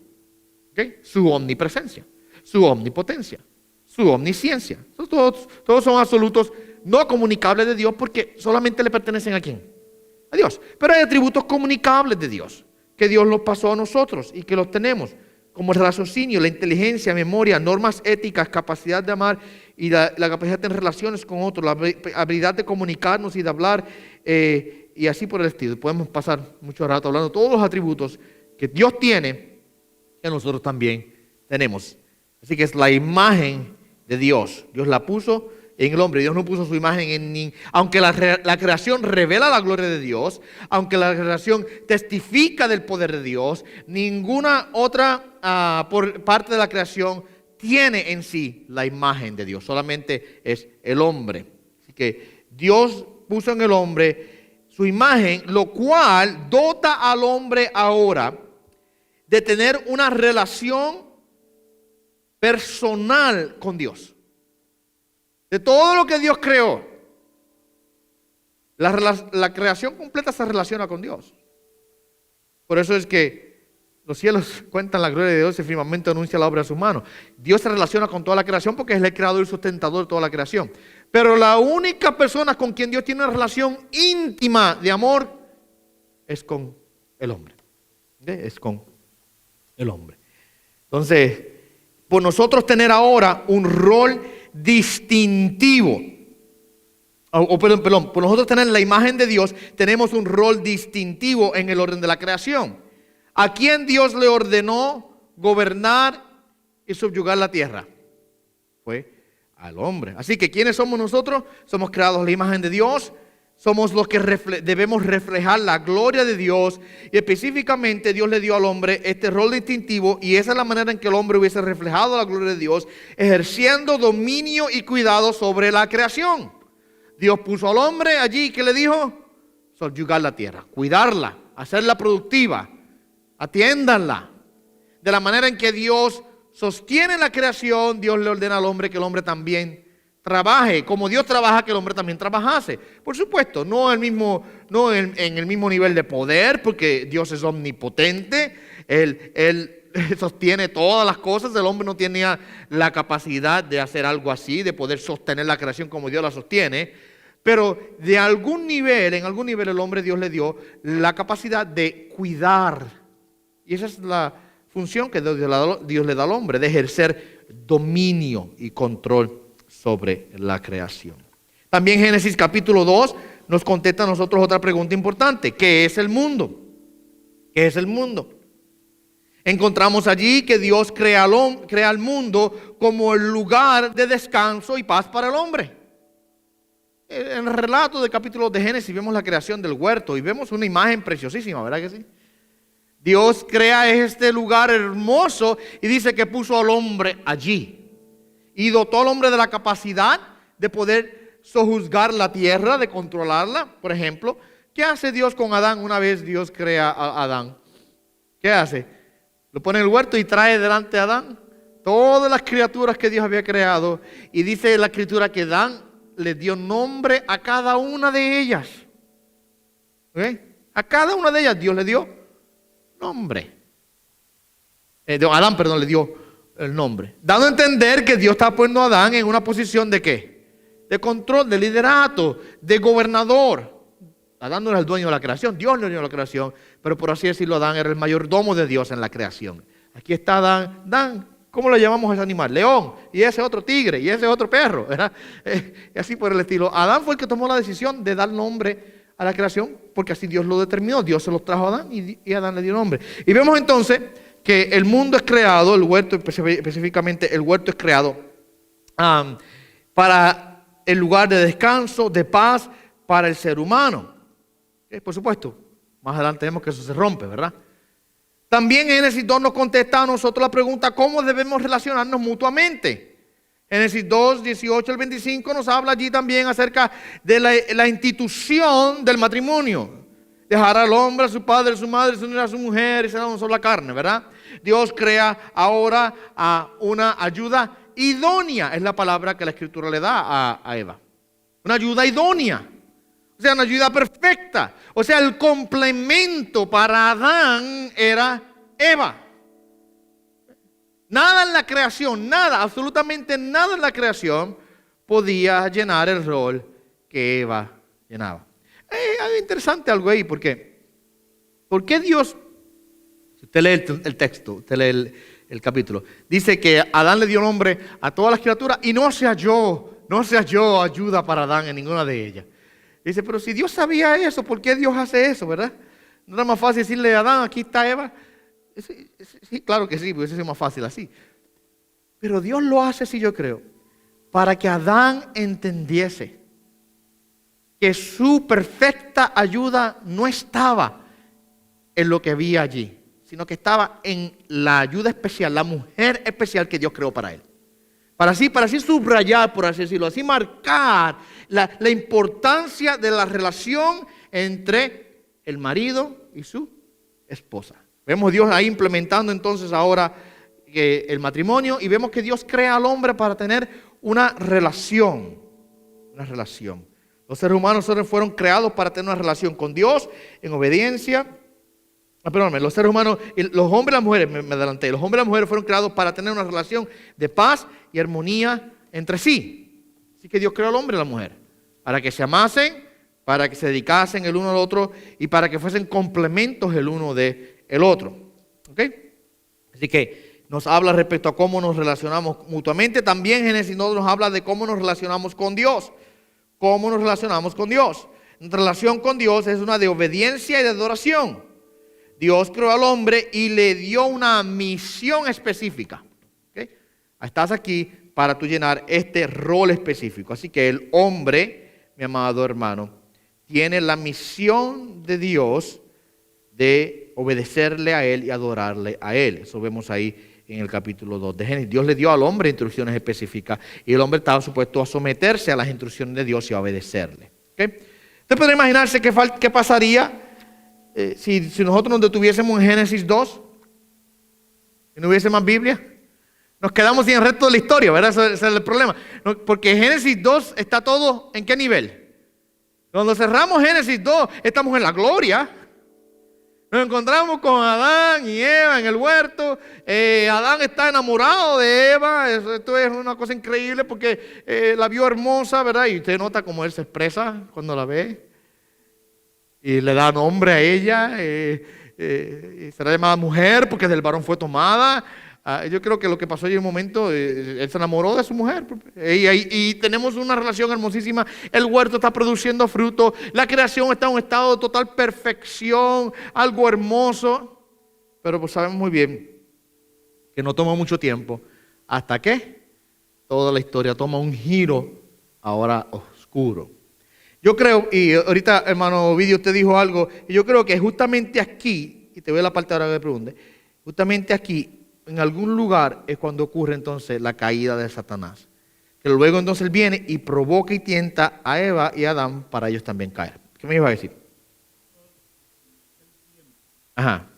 ¿okay? Su omnipresencia, su omnipotencia, su omnisciencia. Todos son absolutos no comunicables de Dios porque solamente le pertenecen ¿a quién? A Dios. Pero hay atributos comunicables de Dios, que Dios los pasó a nosotros y que los tenemos, como el raciocinio, la inteligencia, memoria, normas éticas, capacidad de amar y la capacidad de tener relaciones con otros, la habilidad de comunicarnos y de hablar y así por el estilo. Podemos pasar mucho rato hablando de todos los atributos que Dios tiene, que nosotros también tenemos. Así que es la imagen de Dios. Dios la puso en el hombre. Dios no puso su imagen en aunque la creación revela la gloria de Dios, aunque la creación testifica del poder de Dios, ninguna otra por parte de la creación tiene en sí la imagen de Dios. Solamente es el hombre. Así que Dios puso en el hombre su imagen, lo cual dota al hombre ahora de tener una relación personal con Dios. De todo lo que Dios creó, La creación completa se relaciona con Dios. Por eso es que los cielos cuentan la gloria de Dios y el firmamento anuncia la obra de sus manos. Dios se relaciona con toda la creación porque es el creador y sustentador de toda la creación. Pero la única persona con quien Dios tiene una relación íntima de amor es con el hombre. Es con el hombre. Entonces, por nosotros tener ahora un rol distintivo, por nosotros tener la imagen de Dios, tenemos un rol distintivo en el orden de la creación. ¿A quién Dios le ordenó gobernar y subyugar la tierra? Fue al hombre. Así que, ¿quiénes somos nosotros? Somos creados a la imagen de Dios. Somos los que debemos reflejar la gloria de Dios. Y específicamente Dios le dio al hombre este rol distintivo. Y esa es la manera en que el hombre hubiese reflejado la gloria de Dios, ejerciendo dominio y cuidado sobre la creación. Dios puso al hombre allí, ¿qué le dijo? Subyugar la tierra, cuidarla, hacerla productiva, atiéndanla. De la manera en que Dios sostiene la creación, Dios le ordena al hombre que el hombre también trabaje. Como Dios trabaja, que el hombre también trabajase. Por supuesto, no en el mismo nivel de poder, porque Dios es omnipotente. Él sostiene todas las cosas. El hombre no tenía la capacidad de hacer algo así, de poder sostener la creación como Dios la sostiene. Pero en algún nivel el hombre, Dios le dio la capacidad de cuidar. Y esa es la función que Dios le da al hombre, de ejercer dominio y control sobre la creación. También Génesis capítulo 2 nos contesta a nosotros otra pregunta importante. ¿Qué es el mundo? ¿Qué es el mundo? Encontramos allí que Dios crea al mundo como el lugar de descanso y paz para el hombre. En el relato del capítulo de Génesis vemos la creación del huerto y vemos una imagen preciosísima, ¿verdad que sí? Dios crea este lugar hermoso y dice que puso al hombre allí. Y dotó al hombre de la capacidad de poder sojuzgar la tierra, de controlarla. Por ejemplo, ¿qué hace Dios con Adán una vez Dios crea a Adán? ¿Qué hace? Lo pone en el huerto y trae delante de Adán todas las criaturas que Dios había creado. Y dice la escritura que Adán le dio nombre a cada una de ellas. ¿Okay? A cada una de ellas Dios le dio nombre. Adán, perdón, le dio el nombre. Dando a entender que Dios está poniendo a Adán en una posición de ¿qué? De control, de liderato, de gobernador. Adán no era el dueño de la creación, Dios no era el dueño de la creación, pero por así decirlo, Adán era el mayordomo de Dios en la creación. Aquí está Adán, ¿cómo le llamamos a ese animal? León, y ese otro tigre, y ese otro perro, ¿verdad? Y así por el estilo. Adán fue el que tomó la decisión de dar nombre a la creación, porque así Dios lo determinó. Dios se los trajo a Adán y Adán le dio nombre. Y vemos entonces que el mundo es creado, el huerto específicamente, el huerto es creado para el lugar de descanso, de paz para el ser humano. Por supuesto, más adelante vemos que eso se rompe, ¿verdad? También Génesis 2 nos contesta a nosotros la pregunta, ¿cómo debemos relacionarnos mutuamente? Génesis 2, 18 al 25 nos habla allí también acerca de la institución del matrimonio. Dejará al hombre a su padre, a su madre, se unirá a su mujer y será una sola carne, ¿verdad? Dios crea ahora una ayuda idónea, es la palabra que la Escritura le da a Eva. Una ayuda idónea, o sea, una ayuda perfecta. O sea, el complemento para Adán era Eva. Nada en la creación, nada, absolutamente nada en la creación podía llenar el rol que Eva llenaba. Es interesante algo ahí, porque ¿por qué Dios, si usted lee el texto, usted lee el capítulo, dice que Adán le dio nombre a todas las criaturas y no se halló ayuda para Adán en ninguna de ellas? Dice, pero si Dios sabía eso, ¿por qué Dios hace eso, verdad? ¿No era más fácil decirle a Adán, aquí está Eva? Sí, claro que sí, porque eso es más fácil así. Pero Dios lo hace así, yo creo, para que Adán entendiese que su perfecta ayuda no estaba en lo que había allí, sino que estaba en la ayuda especial, la mujer especial que Dios creó para él. Para así subrayar, por así decirlo, así marcar la importancia de la relación entre el marido y su esposa. Vemos a Dios ahí implementando entonces ahora el matrimonio y vemos que Dios crea al hombre para tener una relación. Los seres humanos fueron creados para tener una relación con Dios en obediencia. Perdóname, los seres humanos, los hombres y las mujeres, me adelanté, los hombres y las mujeres fueron creados para tener una relación de paz y armonía entre sí. Así que Dios creó al hombre y a la mujer, para que se amasen, para que se dedicasen el uno al otro y para que fuesen complementos el uno del otro. ¿Ok? Así que nos habla respecto a cómo nos relacionamos mutuamente. También Génesis nos habla de cómo nos relacionamos con Dios. ¿Cómo nos relacionamos con Dios? Nuestra relación con Dios es una de obediencia y de adoración. Dios creó al hombre y le dio una misión específica. ¿Okay? Estás aquí para tú llenar este rol específico. Así que el hombre, mi amado hermano, tiene la misión de Dios de obedecerle a Él y adorarle a Él. Eso vemos ahí en el capítulo 2 de Génesis. Dios le dio al hombre instrucciones específicas y el hombre estaba supuesto a someterse a las instrucciones de Dios y a obedecerle. ¿Okay? Usted puede imaginarse qué pasaría si nosotros nos detuviésemos en Génesis 2 y no hubiese más Biblia. Nos quedamos sin el resto de la historia, ¿verdad? Ese es el problema. Porque en Génesis 2 está todo, ¿en qué nivel? Cuando cerramos Génesis 2, estamos en la gloria. Nos encontramos con Adán y Eva en el huerto. Adán está enamorado de Eva. Esto es una cosa increíble porque la vio hermosa, ¿verdad? Y usted nota cómo él se expresa cuando la ve. Y le da nombre a ella. Y será llamada mujer porque del varón fue tomada. Yo creo que lo que pasó en un momento, él se enamoró de su mujer. Y tenemos una relación hermosísima. El huerto está produciendo fruto. La creación está en un estado de total perfección. Algo hermoso. Pero pues sabemos muy bien que no toma mucho tiempo. ¿Hasta que toda la historia toma un giro ahora oscuro? Yo creo, y ahorita hermano Ovidio usted dijo algo, y yo creo que justamente aquí, y te voy a la parte ahora que me pregunte, justamente aquí, en algún lugar es cuando ocurre entonces la caída de Satanás. Que luego entonces él viene y provoca y tienta a Eva y a Adán para ellos también caer. ¿Qué me iba a decir? Ajá.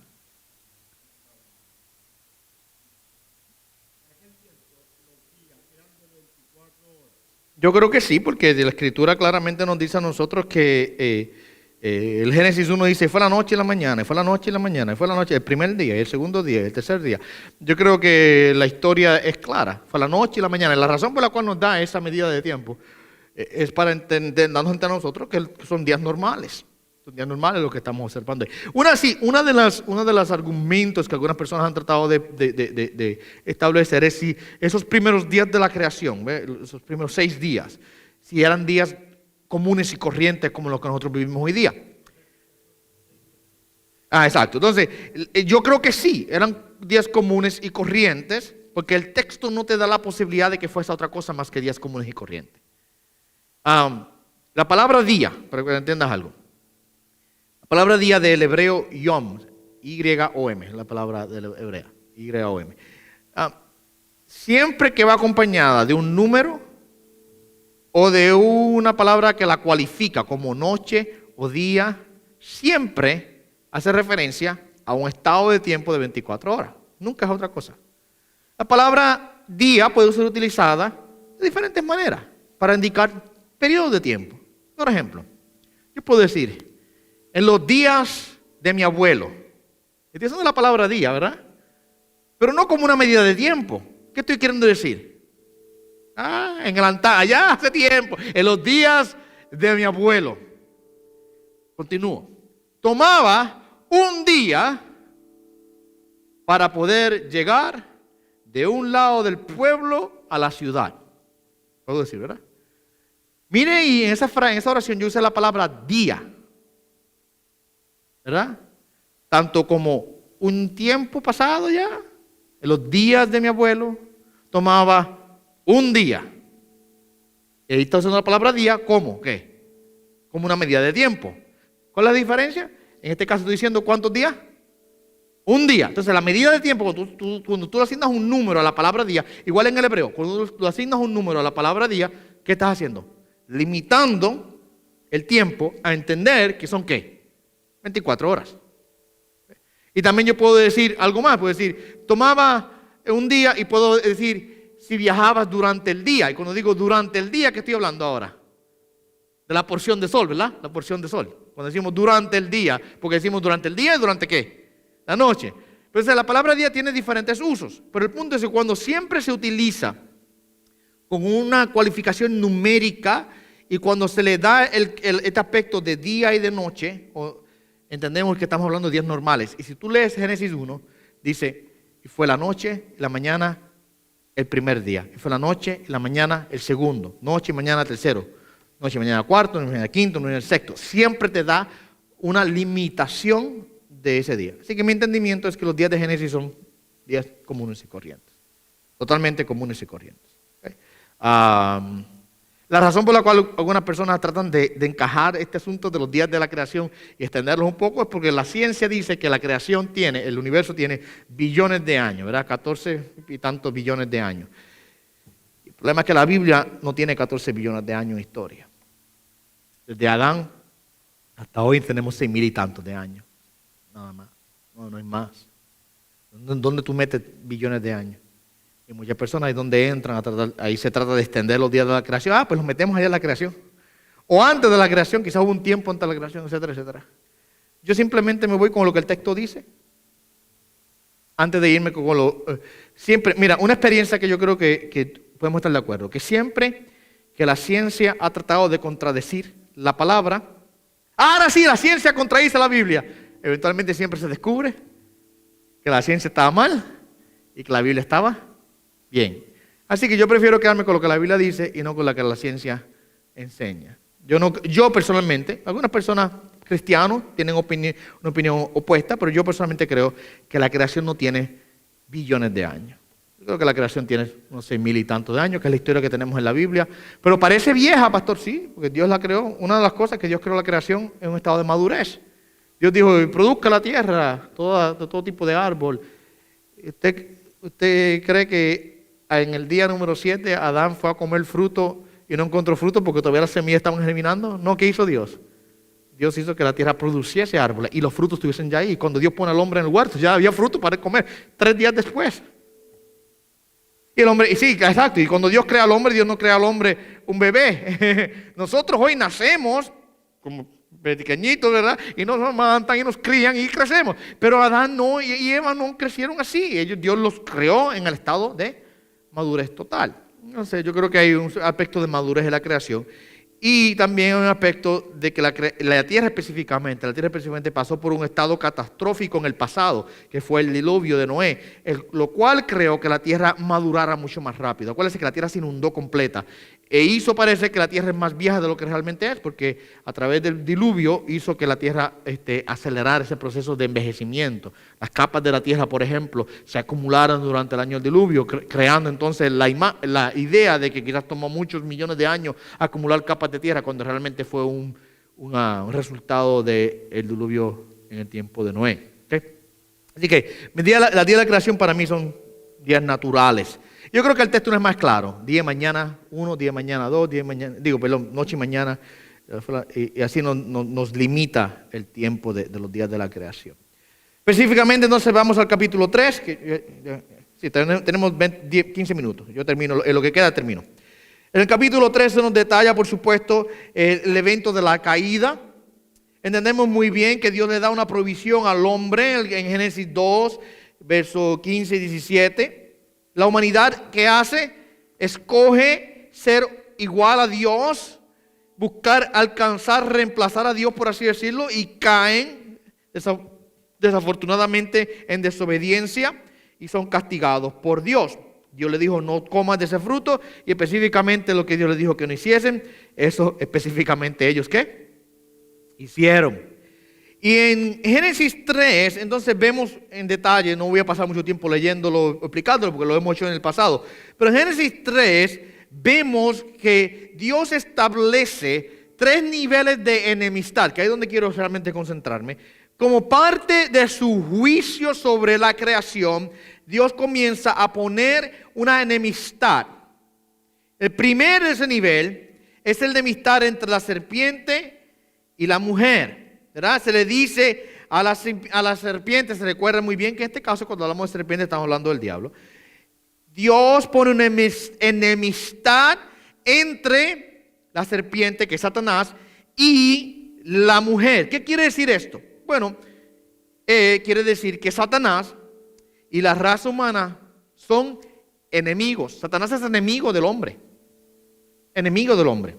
Yo creo que sí, porque la Escritura claramente nos dice a nosotros que el Génesis 1 dice, fue la noche y la mañana, fue la noche y la mañana, fue la noche, el primer día, el segundo día, el tercer día. Yo creo que la historia es clara, fue la noche y la mañana. Y la razón por la cual nos da esa medida de tiempo es para darnos entre nosotros que son días normales. Son días normales lo que estamos observando. Una de las argumentos que algunas personas han tratado de establecer es si esos primeros días de la creación, esos primeros 6 días, si eran días comunes y corrientes como los que nosotros vivimos hoy día. Exacto. Entonces, yo creo que sí, eran días comunes y corrientes, porque el texto no te da la posibilidad de que fuese otra cosa más que días comunes y corrientes. La palabra día, para que entiendas algo. La palabra día del hebreo yom, Y-O-M, es la palabra de la hebrea, Y-O-M. Siempre que va acompañada de un número o de una palabra que la cualifica como noche o día, siempre hace referencia a un estado de tiempo de 24 horas. Nunca es otra cosa. La palabra día puede ser utilizada de diferentes maneras para indicar periodos de tiempo. Por ejemplo, yo puedo decir, en los días de mi abuelo. Estoy usando la palabra día, ¿verdad? Pero no como una medida de tiempo. ¿Qué estoy queriendo decir? En el altar, allá hace tiempo, en los días de mi abuelo. Continúo. Tomaba un día para poder llegar de un lado del pueblo a la ciudad. Puedo decir, ¿verdad? Mire, y en esa oración yo usé la palabra día. ¿Verdad? Tanto como un tiempo pasado ya, en los días de mi abuelo, tomaba un día. Y ahí está usando la palabra día como, ¿qué? Como una medida de tiempo. ¿Cuál es la diferencia? En este caso estoy diciendo ¿cuántos días? Un día. Entonces la medida de tiempo, cuando tú le asignas un número a la palabra día, igual en el hebreo, cuando tú asignas un número a la palabra día, ¿qué estás haciendo? Limitando el tiempo a entender que son ¿qué? 24 horas. Y también yo puedo decir algo más, puedo decir, tomaba un día y puedo decir si viajabas durante el día. Y cuando digo durante el día, ¿qué estoy hablando ahora? de la porción de sol, ¿verdad? La porción de sol. Cuando decimos durante el día, porque decimos durante el día y durante ¿qué? La noche. Entonces la palabra día tiene diferentes usos, pero el punto es que cuando siempre se utiliza con una cualificación numérica y cuando se le da este aspecto de día y de noche, entendemos que estamos hablando de días normales. Y si tú lees Génesis 1, dice, y fue la noche y la mañana el primer día, y fue la noche y la mañana el segundo, noche y mañana tercero, noche y mañana cuarto, noche y mañana quinto, noche y mañana sexto. Siempre te da una limitación de ese día. Así que mi entendimiento es que los días de Génesis son días comunes y corrientes. Totalmente comunes y corrientes. ¿Okay? La razón por la cual algunas personas tratan de encajar este asunto de los días de la creación y extenderlos un poco es porque la ciencia dice que la creación tiene, el universo tiene billones de años, ¿verdad? 14 y tantos billones de años. El problema es que la Biblia no tiene 14 billones de años de historia. Desde Adán hasta hoy tenemos 6,000 y tantos de años. Nada más. No hay más. ¿Dónde tú metes billones de años? Y muchas personas ahí donde entran a tratar, ahí se trata de extender los días de la creación. Pues los metemos allá en la creación. O antes de la creación, quizás hubo un tiempo antes de la creación, etcétera, etcétera. Yo simplemente me voy con lo que el texto dice. Antes de irme con lo... siempre, mira, una experiencia que yo creo que podemos estar de acuerdo. Que siempre que la ciencia ha tratado de contradecir la palabra, ahora sí, la ciencia contradice la Biblia. Eventualmente siempre se descubre que la ciencia estaba mal y que la Biblia estaba bien. Así que yo prefiero quedarme con lo que la Biblia dice y no con lo que la ciencia enseña. Yo personalmente, algunas personas cristianos tienen una opinión opuesta, pero yo personalmente creo que la creación no tiene billones de años. Yo creo que la creación tiene unos 6,000 y tantos de años, que es la historia que tenemos en la Biblia. Pero parece vieja, pastor, sí, porque Dios la creó. Una de las cosas que Dios creó la creación en un estado de madurez. Dios dijo, produzca la tierra, todo tipo de árbol. ¿Usted cree que en el día número 7 Adán fue a comer fruto y no encontró fruto porque todavía las semillas estaban germinando? No, ¿qué hizo Dios? Dios hizo que la tierra produciese árboles y los frutos estuviesen ya ahí. Y cuando Dios pone al hombre en el huerto, ya había fruto para comer 3 días después. Y el hombre, y sí, exacto, y cuando Dios crea al hombre, Dios no crea al hombre un bebé. Nosotros hoy nacemos como pequeñitos, ¿verdad? Y nos amamantan y nos crían y crecemos. Pero Adán no y Eva no crecieron así. Dios los creó en el estado de madurez total. No sé, yo creo que hay un aspecto de madurez en la creación. Y también un aspecto de que la tierra específicamente pasó por un estado catastrófico en el pasado, que fue el diluvio de Noé, lo cual creó que la tierra madurara mucho más rápido. Acuérdense que la tierra se inundó completa. E hizo parecer que la tierra es más vieja de lo que realmente es, porque a través del diluvio hizo que la tierra acelerara ese proceso de envejecimiento. Las capas de la tierra, por ejemplo, se acumularon durante el año del diluvio, creando entonces la idea de que quizás tomó muchos millones de años acumular capas de tierra, cuando realmente fue un resultado del diluvio en el tiempo de Noé. ¿Okay? Así que los días de la creación para mí son días naturales. Yo creo que el texto no es más claro. Día y mañana 1, día y mañana 2, noche y mañana. Y así nos limita el tiempo de los días de la creación. Específicamente entonces vamos al capítulo 3. Sí, tenemos 15 minutos. Yo termino, en lo que queda termino. En el capítulo 3 se nos detalla, por supuesto, el evento de la caída. Entendemos muy bien que Dios le da una provisión al hombre en Génesis 2, versos 15 y 17. La humanidad, ¿qué hace? Escoge ser igual a Dios, buscar alcanzar, reemplazar a Dios, por así decirlo, y caen desafortunadamente en desobediencia y son castigados por Dios. Dios le dijo, no comas de ese fruto, y específicamente lo que Dios les dijo que no hiciesen, eso específicamente ellos, ¿qué? Hicieron. Y en Génesis 3, entonces vemos en detalle, no voy a pasar mucho tiempo leyéndolo, explicándolo, porque lo hemos hecho en el pasado, pero en Génesis 3 vemos que Dios establece 3 niveles de enemistad, que ahí es donde quiero realmente concentrarme. Como parte de su juicio sobre la creación, Dios comienza a poner una enemistad. El primer de ese nivel es el de enemistad entre la serpiente y la mujer. ¿Verdad? Se le dice a la serpiente, se recuerda muy bien que en este caso, cuando hablamos de serpiente, estamos hablando del diablo. Dios pone una enemistad entre la serpiente, que es Satanás, y la mujer. ¿Qué quiere decir esto? Bueno, quiere decir que Satanás y la raza humana son enemigos. Satanás es enemigo del hombre. Enemigo del hombre.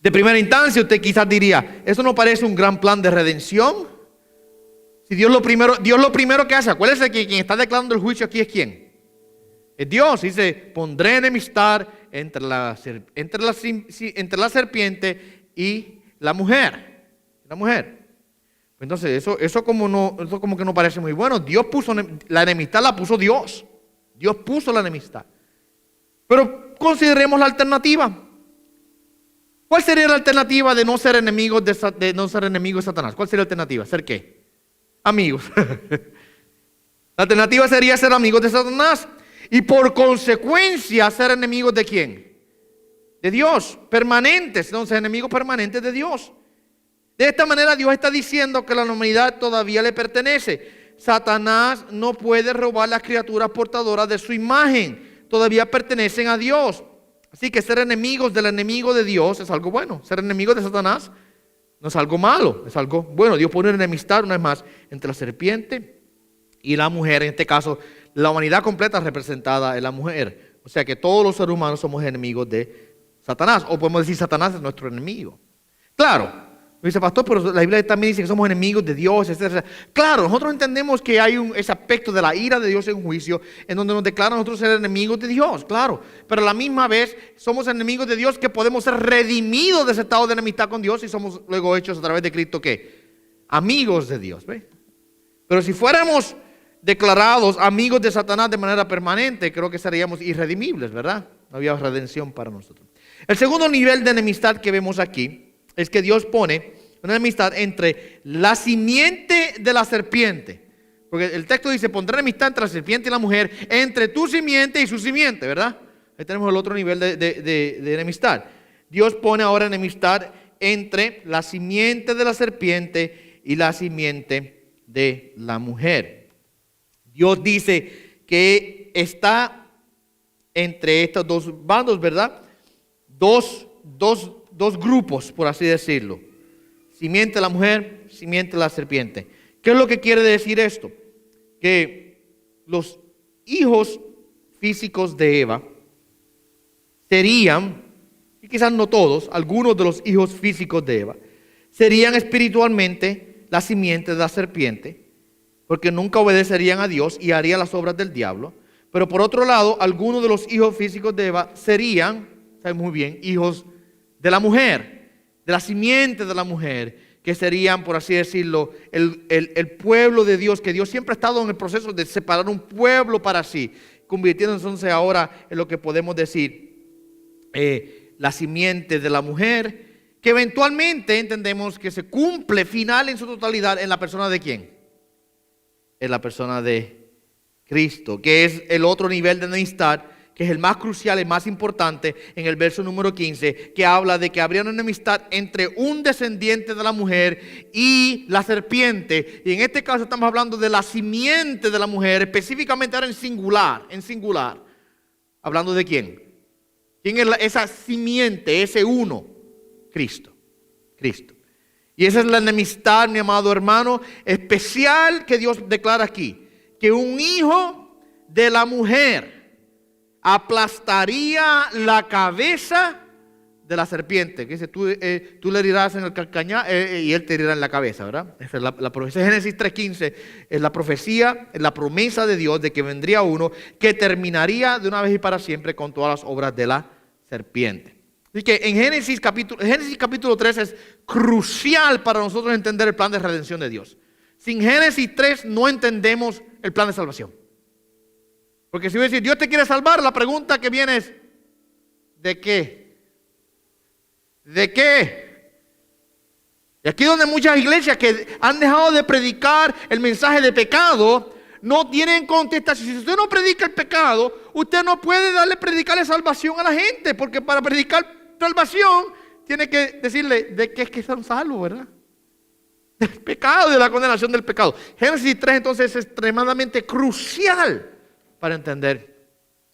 De primera instancia, usted quizás diría, ¿eso no parece un gran plan de redención? Si Dios lo primero que hace, acuérdese que quien está declarando el juicio aquí es ¿quién? Es Dios. Dice, pondré enemistad entre la serpiente y la mujer. La mujer. Entonces, eso como que no parece muy bueno. Dios puso la enemistad, la puso Dios. Dios puso la enemistad. Pero consideremos la alternativa. ¿Cuál sería la alternativa de no ser enemigos de Satanás? ¿Cuál sería la alternativa? ¿Ser qué? Amigos. La alternativa sería ser amigos de Satanás. Y por consecuencia ser enemigos de ¿quién? De Dios. Permanentes. Entonces enemigos permanentes de Dios. De esta manera Dios está diciendo que la humanidad todavía le pertenece. Satanás no puede robar las criaturas portadoras de su imagen. Todavía pertenecen a Dios. Así que ser enemigos del enemigo de Dios es algo bueno. Ser enemigos de Satanás no es algo malo, es algo bueno. Dios pone una enemistad una vez más entre la serpiente y la mujer. En este caso, la humanidad completa representada en la mujer. O sea que todos los seres humanos somos enemigos de Satanás. O podemos decir Satanás es nuestro enemigo. Claro. Dice, pastor, pero la Biblia también dice que somos enemigos de Dios, etc. Claro, nosotros entendemos que hay ese aspecto de la ira de Dios en juicio, en donde nos declara a nosotros ser enemigos de Dios, claro. Pero a la misma vez somos enemigos de Dios, que podemos ser redimidos de ese estado de enemistad con Dios y somos luego hechos a través de Cristo, ¿qué? Amigos de Dios, ¿ve? Pero si fuéramos declarados amigos de Satanás de manera permanente, creo que seríamos irredimibles, ¿verdad? No había redención para nosotros. El segundo nivel de enemistad que vemos aquí es que Dios pone una enemistad entre la simiente de la serpiente. Porque el texto dice, pondré enemistad entre la serpiente y la mujer, entre tu simiente y su simiente, ¿verdad? Ahí tenemos el otro nivel de enemistad. Dios pone ahora enemistad entre la simiente de la serpiente y la simiente de la mujer. Dios dice que está entre estos dos bandos, ¿verdad? Dos grupos, por así decirlo. Simiente de la mujer, simiente de la serpiente. ¿Qué es lo que quiere decir esto? Que los hijos físicos de Eva serían, y quizás no todos, algunos de los hijos físicos de Eva, serían espiritualmente la simiente de la serpiente, porque nunca obedecerían a Dios y harían las obras del diablo. Pero por otro lado, algunos de los hijos físicos de Eva serían, saben muy bien, hijos de la mujer, de la simiente de la mujer, que serían, por así decirlo, el pueblo de Dios, que Dios siempre ha estado en el proceso de separar un pueblo para sí, convirtiéndose entonces ahora en lo que podemos decir la simiente de la mujer, que eventualmente entendemos que se cumple final en su totalidad en la persona de ¿quién? En la persona de Cristo, que es el otro nivel de enemistad, que es el más crucial, el más importante, en el verso número 15, que habla de que habría una enemistad entre un descendiente de la mujer y la serpiente. Y en este caso estamos hablando de la simiente de la mujer, específicamente ahora en singular. ¿Hablando de quién? ¿Quién es esa simiente, ese uno? Cristo. Y esa es la enemistad, mi amado hermano, especial que Dios declara aquí. Que un hijo de la mujer aplastaría la cabeza de la serpiente. Que dice, tú le herirás en el calcañar y él te herirá en la cabeza, ¿verdad? Esa es la profecía. Génesis 3:15 es la profecía, es la promesa de Dios de que vendría uno que terminaría de una vez y para siempre con todas las obras de la serpiente. Así que en Génesis capítulo 3 es crucial para nosotros entender el plan de redención de Dios. Sin Génesis 3 no entendemos el plan de salvación. Porque si voy a decir, Dios te quiere salvar, la pregunta que viene es, ¿de qué? ¿De qué? Y aquí donde muchas iglesias que han dejado de predicar el mensaje de pecado, no tienen contestación. Si usted no predica el pecado, usted no puede predicarle salvación a la gente, porque para predicar salvación, tiene que decirle de qué es que están salvos, ¿verdad? Del pecado y de la condenación del pecado. Génesis 3 entonces es extremadamente crucial para entender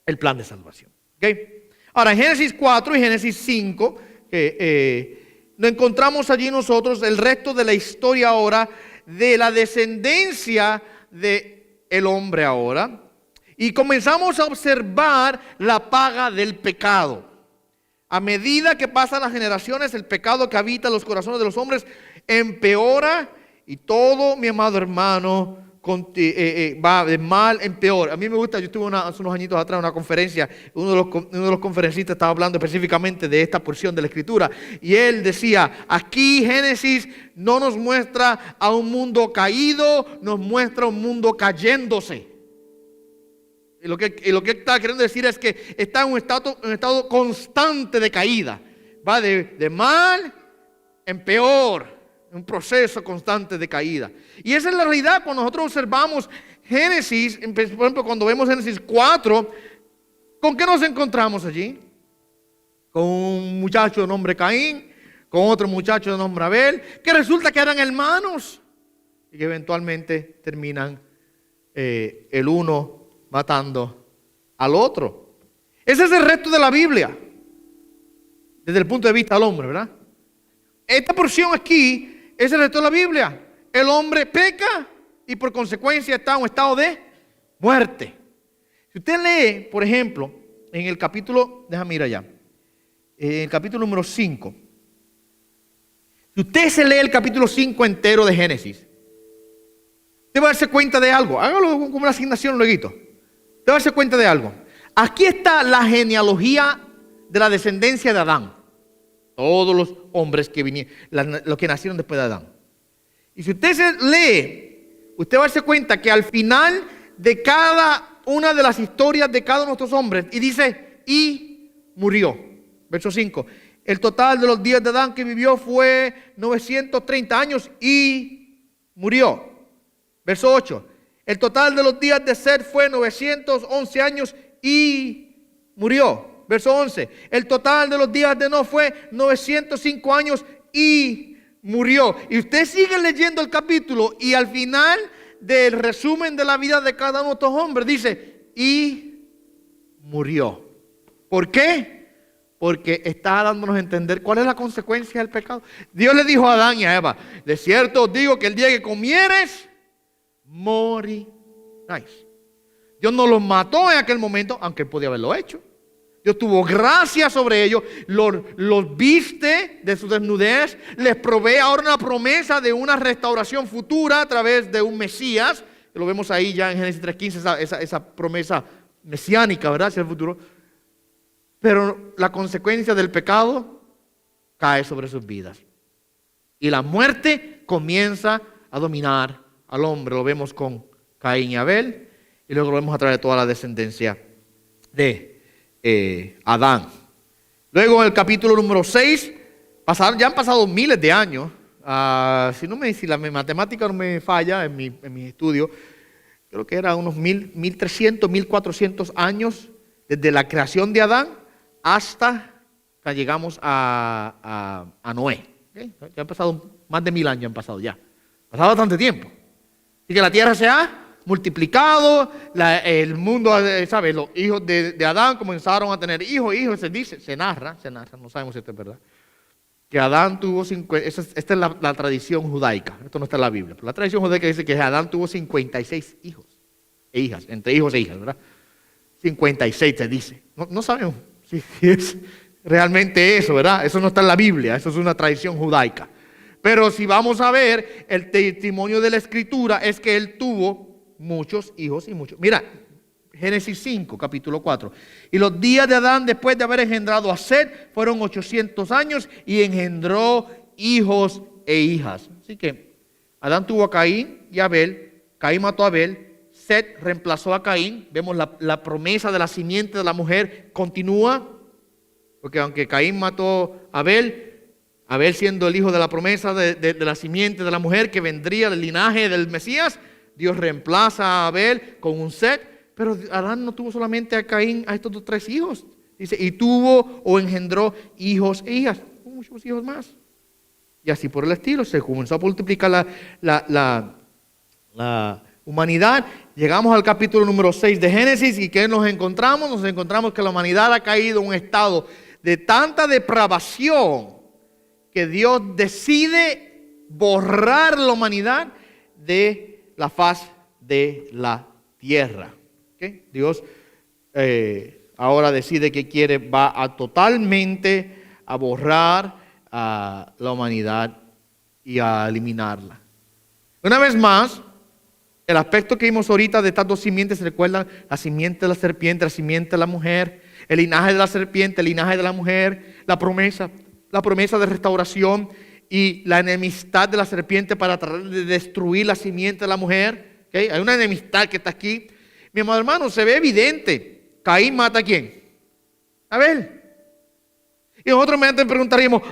el plan de salvación. ¿Okay? Ahora, en Génesis 4 y Génesis 5, nos encontramos allí nosotros el resto de la historia ahora de la descendencia del hombre ahora. Y comenzamos a observar la paga del pecado. A medida que pasan las generaciones, el pecado que habita en los corazones de los hombres empeora. Y todo, mi amado hermano, va de mal en peor. A mí me gusta, yo estuve hace unos añitos atrás en una conferencia, uno de los conferencistas estaba hablando específicamente de esta porción de la Escritura, y él decía, aquí Génesis no nos muestra a un mundo caído, nos muestra un mundo cayéndose. Y lo que está queriendo decir es que está en un estado constante de caída, va de mal en peor. Un proceso constante de caída. Y esa es la realidad cuando nosotros observamos Génesis, por ejemplo, cuando vemos Génesis 4, ¿con qué nos encontramos allí? Con un muchacho de nombre Caín, con otro muchacho de nombre Abel, que resulta que eran hermanos y que eventualmente terminan el uno matando al otro. Ese es el resto de la Biblia, desde el punto de vista del hombre, ¿verdad? Esta porción aquí es el resto de la Biblia. El hombre peca y por consecuencia está en un estado de muerte. Si usted lee, por ejemplo, en el capítulo, déjame ir allá, en el capítulo número 5. Si usted se lee el capítulo 5 entero de Génesis, usted va a darse cuenta de algo. Hágalo como una asignación luego. Usted va a darse cuenta de algo. Aquí está la genealogía de la descendencia de Adán. Todos los hombres que vinieron, los que nacieron después de Adán. Y si usted se lee, usted va a darse cuenta que al final de cada una de las historias de cada uno de estos hombres, y dice, y murió. Verso 5. El total de los días de Adán que vivió fue 930 años y murió. Verso 8. El total de los días de Set fue 911 años y murió. Verso 11, el total de los días de Noé fue 905 años y murió. Y usted sigue leyendo el capítulo y al final del resumen de la vida de cada uno de estos hombres dice, y murió. ¿Por qué? Porque está dándonos a entender cuál es la consecuencia del pecado. Dios le dijo a Adán y a Eva, de cierto os digo que el día que comieres, moriréis. Dios no los mató en aquel momento, aunque él podía haberlo hecho. Dios tuvo gracia sobre ellos, los viste de su desnudez, les provee ahora una promesa de una restauración futura a través de un Mesías. Lo vemos ahí ya en Génesis 3:15, esa promesa mesiánica, ¿verdad? Hacia el futuro. Pero la consecuencia del pecado cae sobre sus vidas. Y la muerte comienza a dominar al hombre. Lo vemos con Caín y Abel, y luego lo vemos a través de toda la descendencia de Adán. Luego en el capítulo número 6, ya han pasado miles de años. Si la matemática no me falla en mi estudio, creo que era unos 1300, 1400 años desde la creación de Adán hasta que llegamos a Noé. ¿Okay? Ya han pasado más de 1000 años, han pasado ya. Ha pasado bastante tiempo. Así que la tierra se ha multiplicado, el mundo, ¿sabes? Los hijos de Adán comenzaron a tener hijos, se narra, no sabemos si esto es verdad, que Adán tuvo 50, esta es la tradición judaica, esto no está en la Biblia, pero la tradición judaica dice que Adán tuvo 56 hijos e hijas, entre hijos e hijas, ¿verdad? 56 se dice, no sabemos si es realmente eso, ¿verdad? Eso no está en la Biblia, eso es una tradición judaica. Pero si vamos a ver, el testimonio de la Escritura es que él tuvo muchos hijos y muchos. Mira, Génesis 5, capítulo 4. Y los días de Adán después de haber engendrado a Set fueron 800 años y engendró hijos e hijas. Así que Adán tuvo a Caín y a Abel. Caín mató a Abel. Set reemplazó a Caín. Vemos la promesa de la simiente de la mujer continúa. Porque aunque Caín mató a Abel, Abel siendo el hijo de la promesa de la simiente de la mujer que vendría del linaje del Mesías, Dios reemplaza a Abel con un Set, pero Adán no tuvo solamente a Caín, a estos 3 hijos. Dice, y tuvo o engendró hijos e hijas, muchos hijos más. Y así por el estilo, se comenzó a multiplicar la humanidad llegamos al capítulo número 6 de Génesis y ¿qué nos encontramos? Nos encontramos que la humanidad ha caído en un estado de tanta depravación que Dios decide borrar la humanidad de la faz de la tierra. ¿Okay? Dios ahora decide que va a totalmente a borrar a la humanidad y a eliminarla. Una vez más, el aspecto que vimos ahorita de estas dos simientes, ¿se recuerdan? La simiente de la serpiente, la simiente de la mujer, el linaje de la serpiente, el linaje de la mujer, la promesa de restauración y la enemistad de la serpiente para tratar de destruir la simiente de la mujer. ¿Okay? Hay una enemistad que está aquí. Mi amado hermano, se ve evidente. Caín mata a ¿quién? A Abel. Y nosotros inmediatamente preguntaríamos,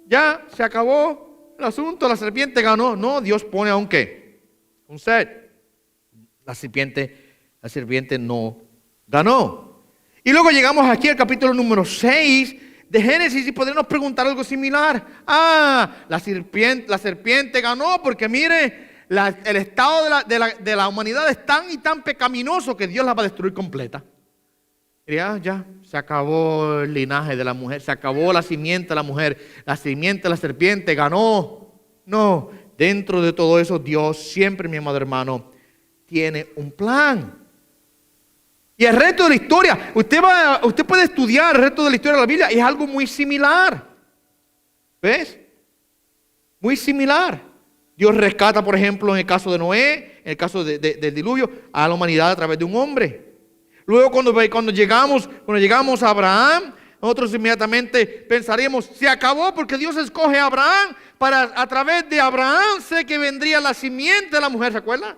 ya se acabó el asunto, la serpiente ganó. No, Dios pone aún ¿qué? Un set. La serpiente no ganó. Y luego llegamos aquí al capítulo número 6 de Génesis y podemos preguntar algo similar. La serpiente ganó porque mire, el estado de la humanidad es tan y tan pecaminoso que Dios la va a destruir completa. Ya, se acabó el linaje de la mujer, se acabó la simiente de la mujer, la simiente de la serpiente ganó. No, dentro de todo eso Dios siempre, mi amado hermano, tiene un plan. Y el resto de la historia, usted puede estudiar el resto de la historia de la Biblia, es algo muy similar. ¿Ves? Muy similar. Dios rescata, por ejemplo, en el caso de Noé, en el caso del diluvio, a la humanidad a través de un hombre. Luego cuando llegamos a Abraham, nosotros inmediatamente pensaríamos, se acabó porque Dios escoge a Abraham para a través de Abraham sé que vendría la simiente de la mujer, ¿se acuerdan?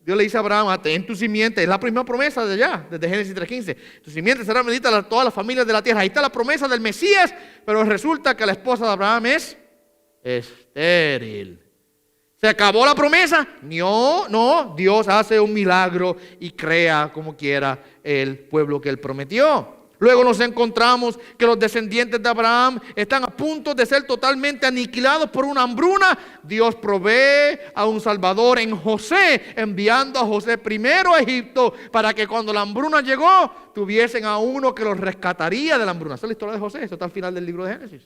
Dios le dice a Abraham, en tu simiente, es la primera promesa de allá, desde Génesis 3:15. Tu simiente será bendita a todas las familias de la tierra. Ahí está la promesa del Mesías, pero resulta que la esposa de Abraham es estéril. ¿Se acabó la promesa? No, Dios hace un milagro y crea como quiera el pueblo que Él prometió. Luego nos encontramos que los descendientes de Abraham están a punto de ser totalmente aniquilados por una hambruna. Dios provee a un salvador en José, enviando a José primero a Egipto para que cuando la hambruna llegó, tuviesen a uno que los rescataría de la hambruna. Esa es la historia de José, esto está al final del libro de Génesis.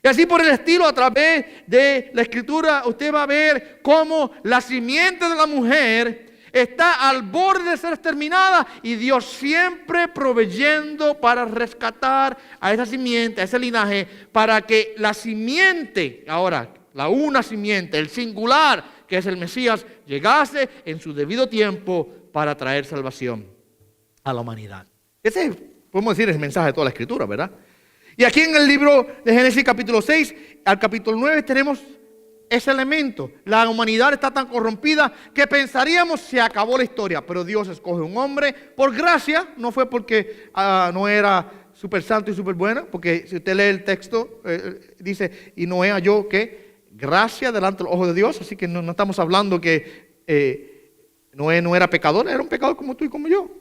Y así por el estilo, a través de la escritura, usted va a ver cómo la simiente de la mujer está al borde de ser exterminada y Dios siempre proveyendo para rescatar a esa simiente, a ese linaje, para que la simiente, ahora, la una simiente, el singular, que es el Mesías, llegase en su debido tiempo para traer salvación a la humanidad. Ese, podemos decir, es el mensaje de toda la escritura, ¿verdad? Y aquí en el libro de Génesis capítulo 6 al capítulo 9 tenemos ese elemento. La humanidad está tan corrompida que pensaríamos se acabó la historia. Pero Dios escoge un hombre por gracia. No fue porque no era súper santo y súper bueno. Porque si usted lee el texto, dice, y Noé halló que gracia delante del ojo de Dios. Así que no estamos hablando que Noé no era pecador. Era un pecador como tú y como yo.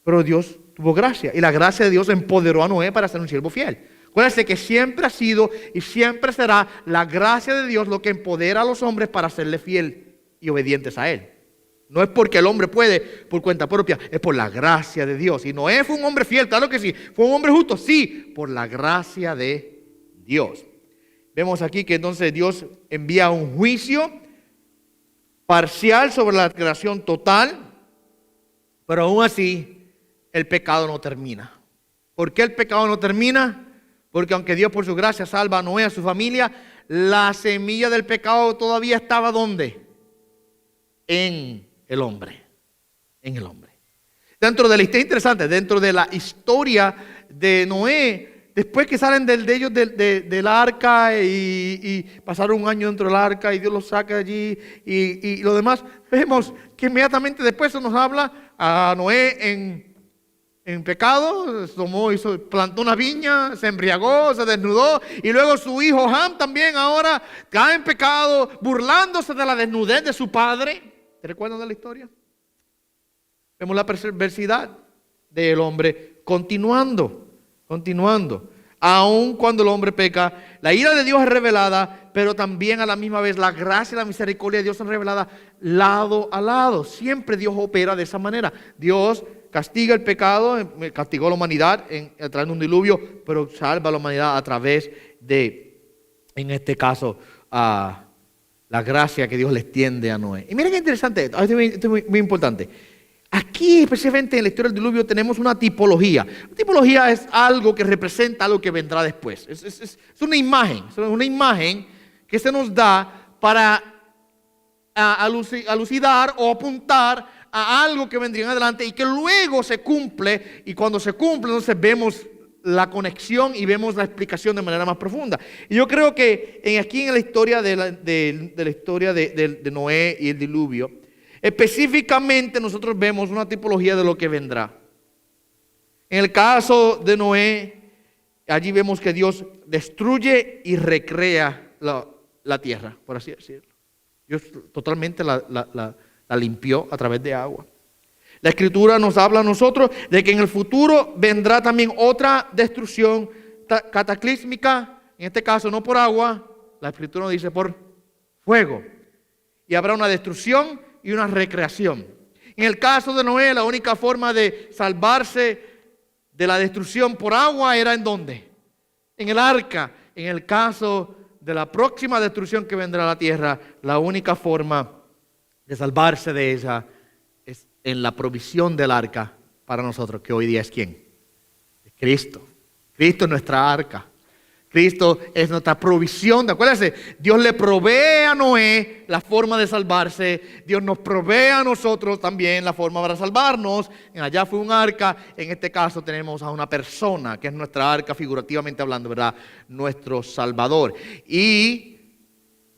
Pero Dios tuvo gracia. Y la gracia de Dios empoderó a Noé para ser un siervo fiel. Acuérdense que siempre ha sido y siempre será la gracia de Dios lo que empodera a los hombres para serle fiel y obedientes a Él. No es porque el hombre puede por cuenta propia, es por la gracia de Dios. Y Noé fue un hombre fiel, claro que sí. Fue un hombre justo, sí, por la gracia de Dios. Vemos aquí que entonces Dios envía un juicio parcial sobre la creación total, pero aún así el pecado no termina. ¿Por qué el pecado no termina? Porque aunque Dios por su gracia salva a Noé y a su familia, la semilla del pecado todavía estaba ¿dónde? En el hombre. En el hombre. Dentro de la historia interesante, dentro de la historia de Noé, después que salen de ellos del arca y pasaron un año dentro del arca y Dios los saca de allí y lo demás, vemos que inmediatamente después se nos habla a Noé en pecado, plantó una viña, se embriagó, se desnudó y luego su hijo Ham también ahora cae en pecado, burlándose de la desnudez de su padre. ¿Te recuerdan de la historia? Vemos la perversidad del hombre continuando. Aun cuando el hombre peca, la ira de Dios es revelada, pero también a la misma vez la gracia y la misericordia de Dios son reveladas lado a lado. Siempre Dios opera de esa manera. Dios castiga el pecado, castigó a la humanidad a través de un diluvio, pero salva a la humanidad a través de, en este caso, la gracia que Dios le extiende a Noé. Y miren qué interesante, esto es muy importante. Aquí, especialmente en la historia del diluvio, tenemos una tipología. La tipología es algo que representa algo que vendrá después. Es una imagen que se nos da para alucidar o apuntar a algo que vendría en adelante y que luego se cumple. Y cuando se cumple, entonces vemos la conexión y vemos la explicación de manera más profunda. Y yo creo que aquí en la historia de Noé y el diluvio, específicamente nosotros vemos una tipología de lo que vendrá. En el caso de Noé, allí vemos que Dios destruye y recrea la tierra, por así decirlo. Dios totalmente la limpió a través de agua. La Escritura nos habla a nosotros de que en el futuro vendrá también otra destrucción cataclísmica, en este caso no por agua, la Escritura nos dice por fuego. Y habrá una destrucción y una recreación. En el caso de Noé, la única forma de salvarse de la destrucción por agua era ¿en dónde? En el arca. En el caso de la próxima destrucción que vendrá a la tierra, la única forma de salvarse de ella es en la provisión del arca para nosotros, que hoy día es ¿quién? Es Cristo. Cristo es nuestra arca. Cristo es nuestra provisión. Acuérdense, Dios le provee a Noé la forma de salvarse. Dios nos provee a nosotros también la forma para salvarnos. Allá fue un arca. En este caso tenemos a una persona que es nuestra arca, figurativamente hablando, ¿verdad? Nuestro Salvador. Y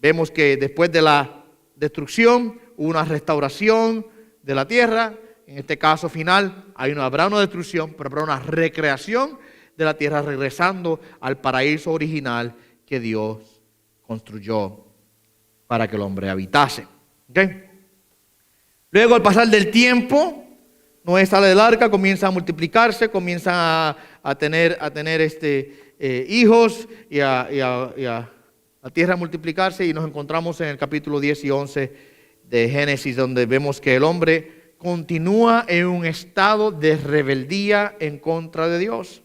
vemos que después de la destrucción hubo una restauración de la tierra. En este caso final habrá una destrucción, pero habrá una recreación de la tierra, regresando al paraíso original que Dios construyó para que el hombre habitase. ¿Okay? Luego, al pasar del tiempo, Noé sale del arca, comienza a multiplicarse, comienza a tener hijos y a la tierra a multiplicarse, y nos encontramos en el capítulo 10 y 11 de Génesis, donde vemos que el hombre continúa en un estado de rebeldía en contra de Dios.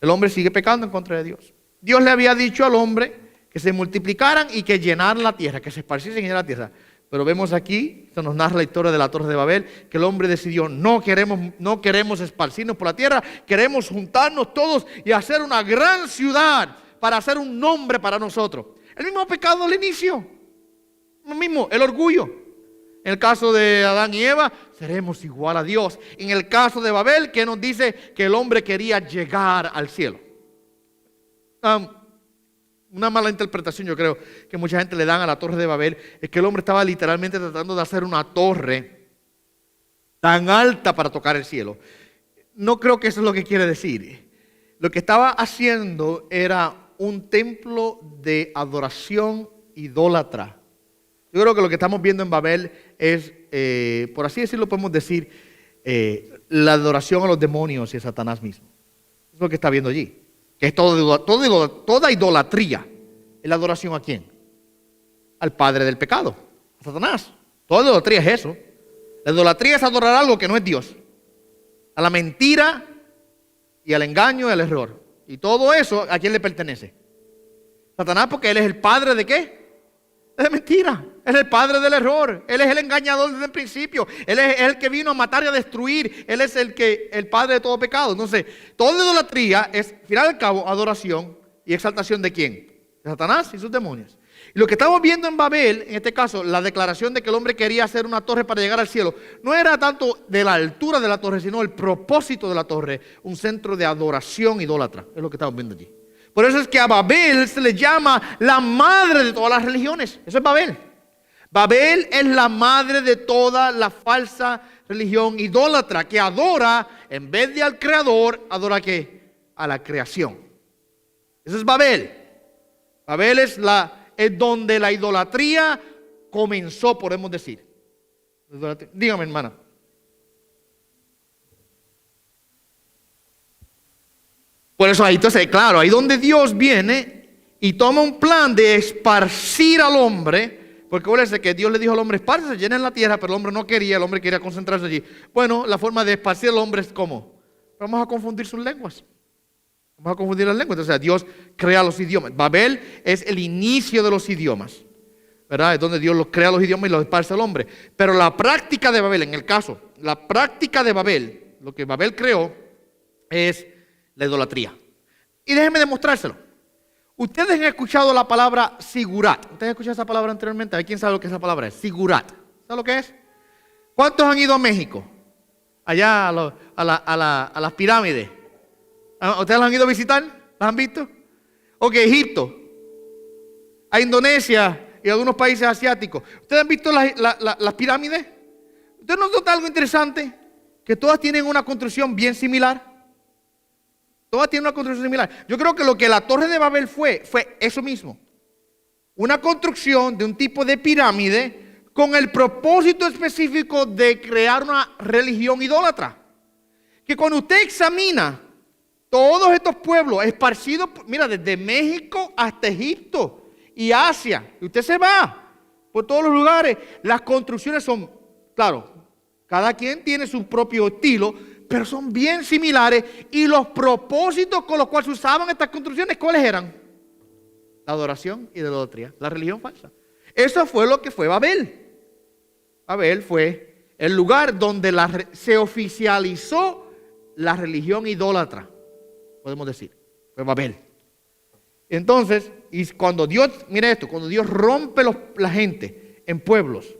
El hombre sigue pecando en contra de Dios. Dios le había dicho al hombre que se multiplicaran y que llenaran la tierra, que se esparciesen en la tierra. Pero vemos aquí, se nos narra la historia de la Torre de Babel, que el hombre decidió, no queremos esparcirnos por la tierra, queremos juntarnos todos y hacer una gran ciudad para hacer un nombre para nosotros. El mismo pecado al inicio, el mismo, el orgullo. En el caso de Adán y Eva, seremos igual a Dios. En el caso de Babel, que nos dice que el hombre quería llegar al cielo. Una mala interpretación, yo creo, que mucha gente le dan a la Torre de Babel, es que el hombre estaba literalmente tratando de hacer una torre tan alta para tocar el cielo. No creo que eso es lo que quiere decir. Lo que estaba haciendo era un templo de adoración idólatra. Yo creo que lo que estamos viendo en Babel es, por así decirlo, podemos decir, la adoración a los demonios y a Satanás mismo. Eso es lo que está viendo allí. Que es toda idolatría. ¿Es la adoración a quién? Al padre del pecado, a Satanás. Toda idolatría es eso. La idolatría es adorar algo que no es Dios. A la mentira y al engaño y al error. Y todo eso, ¿a quién le pertenece? Satanás, porque él es el padre de ¿qué? Es mentira. Él es el padre del error. Él es el engañador desde el principio. Él es el que vino a matar y a destruir. Él es el padre de todo pecado. Entonces, toda idolatría es, al final y al cabo, adoración y exaltación de ¿quién? De Satanás y sus demonios. Y lo que estamos viendo en Babel, en este caso, la declaración de que el hombre quería hacer una torre para llegar al cielo, no era tanto de la altura de la torre, sino el propósito de la torre, un centro de adoración idólatra. Es lo que estamos viendo allí. Por eso es que a Babel se le llama la madre de todas las religiones. Eso es Babel. Babel es la madre de toda la falsa religión idólatra que adora, en vez de al creador, adora ¿qué? A la creación. Eso es Babel. Babel es donde la idolatría comenzó, podemos decir. Dígame, hermana. Por eso ahí, entonces, claro, ahí donde Dios viene y toma un plan de esparcir al hombre, porque acuérdense que Dios le dijo al hombre, espárcese, llenen la tierra, pero el hombre no quería, el hombre quería concentrarse allí. Bueno, la forma de esparcir al hombre es ¿cómo? Vamos a confundir sus lenguas. Vamos a confundir las lenguas. Entonces Dios crea los idiomas. Babel es el inicio de los idiomas, ¿verdad? Es donde Dios los crea los idiomas y los esparce al hombre. Pero la práctica de Babel, en el caso, la práctica de Babel, lo que Babel creó es la idolatría. Y déjenme demostrárselo. Ustedes han escuchado la palabra sigurat. ¿Ustedes han escuchado esa palabra anteriormente? ¿Hay quién sabe lo que esa palabra es? Sigurat. ¿Sabe lo que es? ¿Cuántos han ido a México? Allá a las pirámides. ¿Ustedes las han ido a visitar? ¿Las han visto? Ok, Egipto, a Indonesia y a algunos países asiáticos. ¿Ustedes han visto las pirámides? ¿Ustedes no notan algo interesante? Que todas tienen una construcción bien similar. Todas tienen una construcción similar. Yo creo que lo que la Torre de Babel fue eso mismo. Una construcción de un tipo de pirámide con el propósito específico de crear una religión idólatra. Que cuando usted examina todos estos pueblos esparcidos, mira, desde México hasta Egipto y Asia, y usted se va por todos los lugares, las construcciones son, claro, cada quien tiene su propio estilo, pero son bien similares, y los propósitos con los cuales se usaban estas construcciones, ¿cuáles eran? La adoración y la idolatría, la religión falsa. Eso fue lo que fue Babel. Babel fue el lugar donde se oficializó la religión idólatra, podemos decir, fue Babel. Entonces, y cuando Dios, mira esto, cuando Dios rompe la gente en pueblos,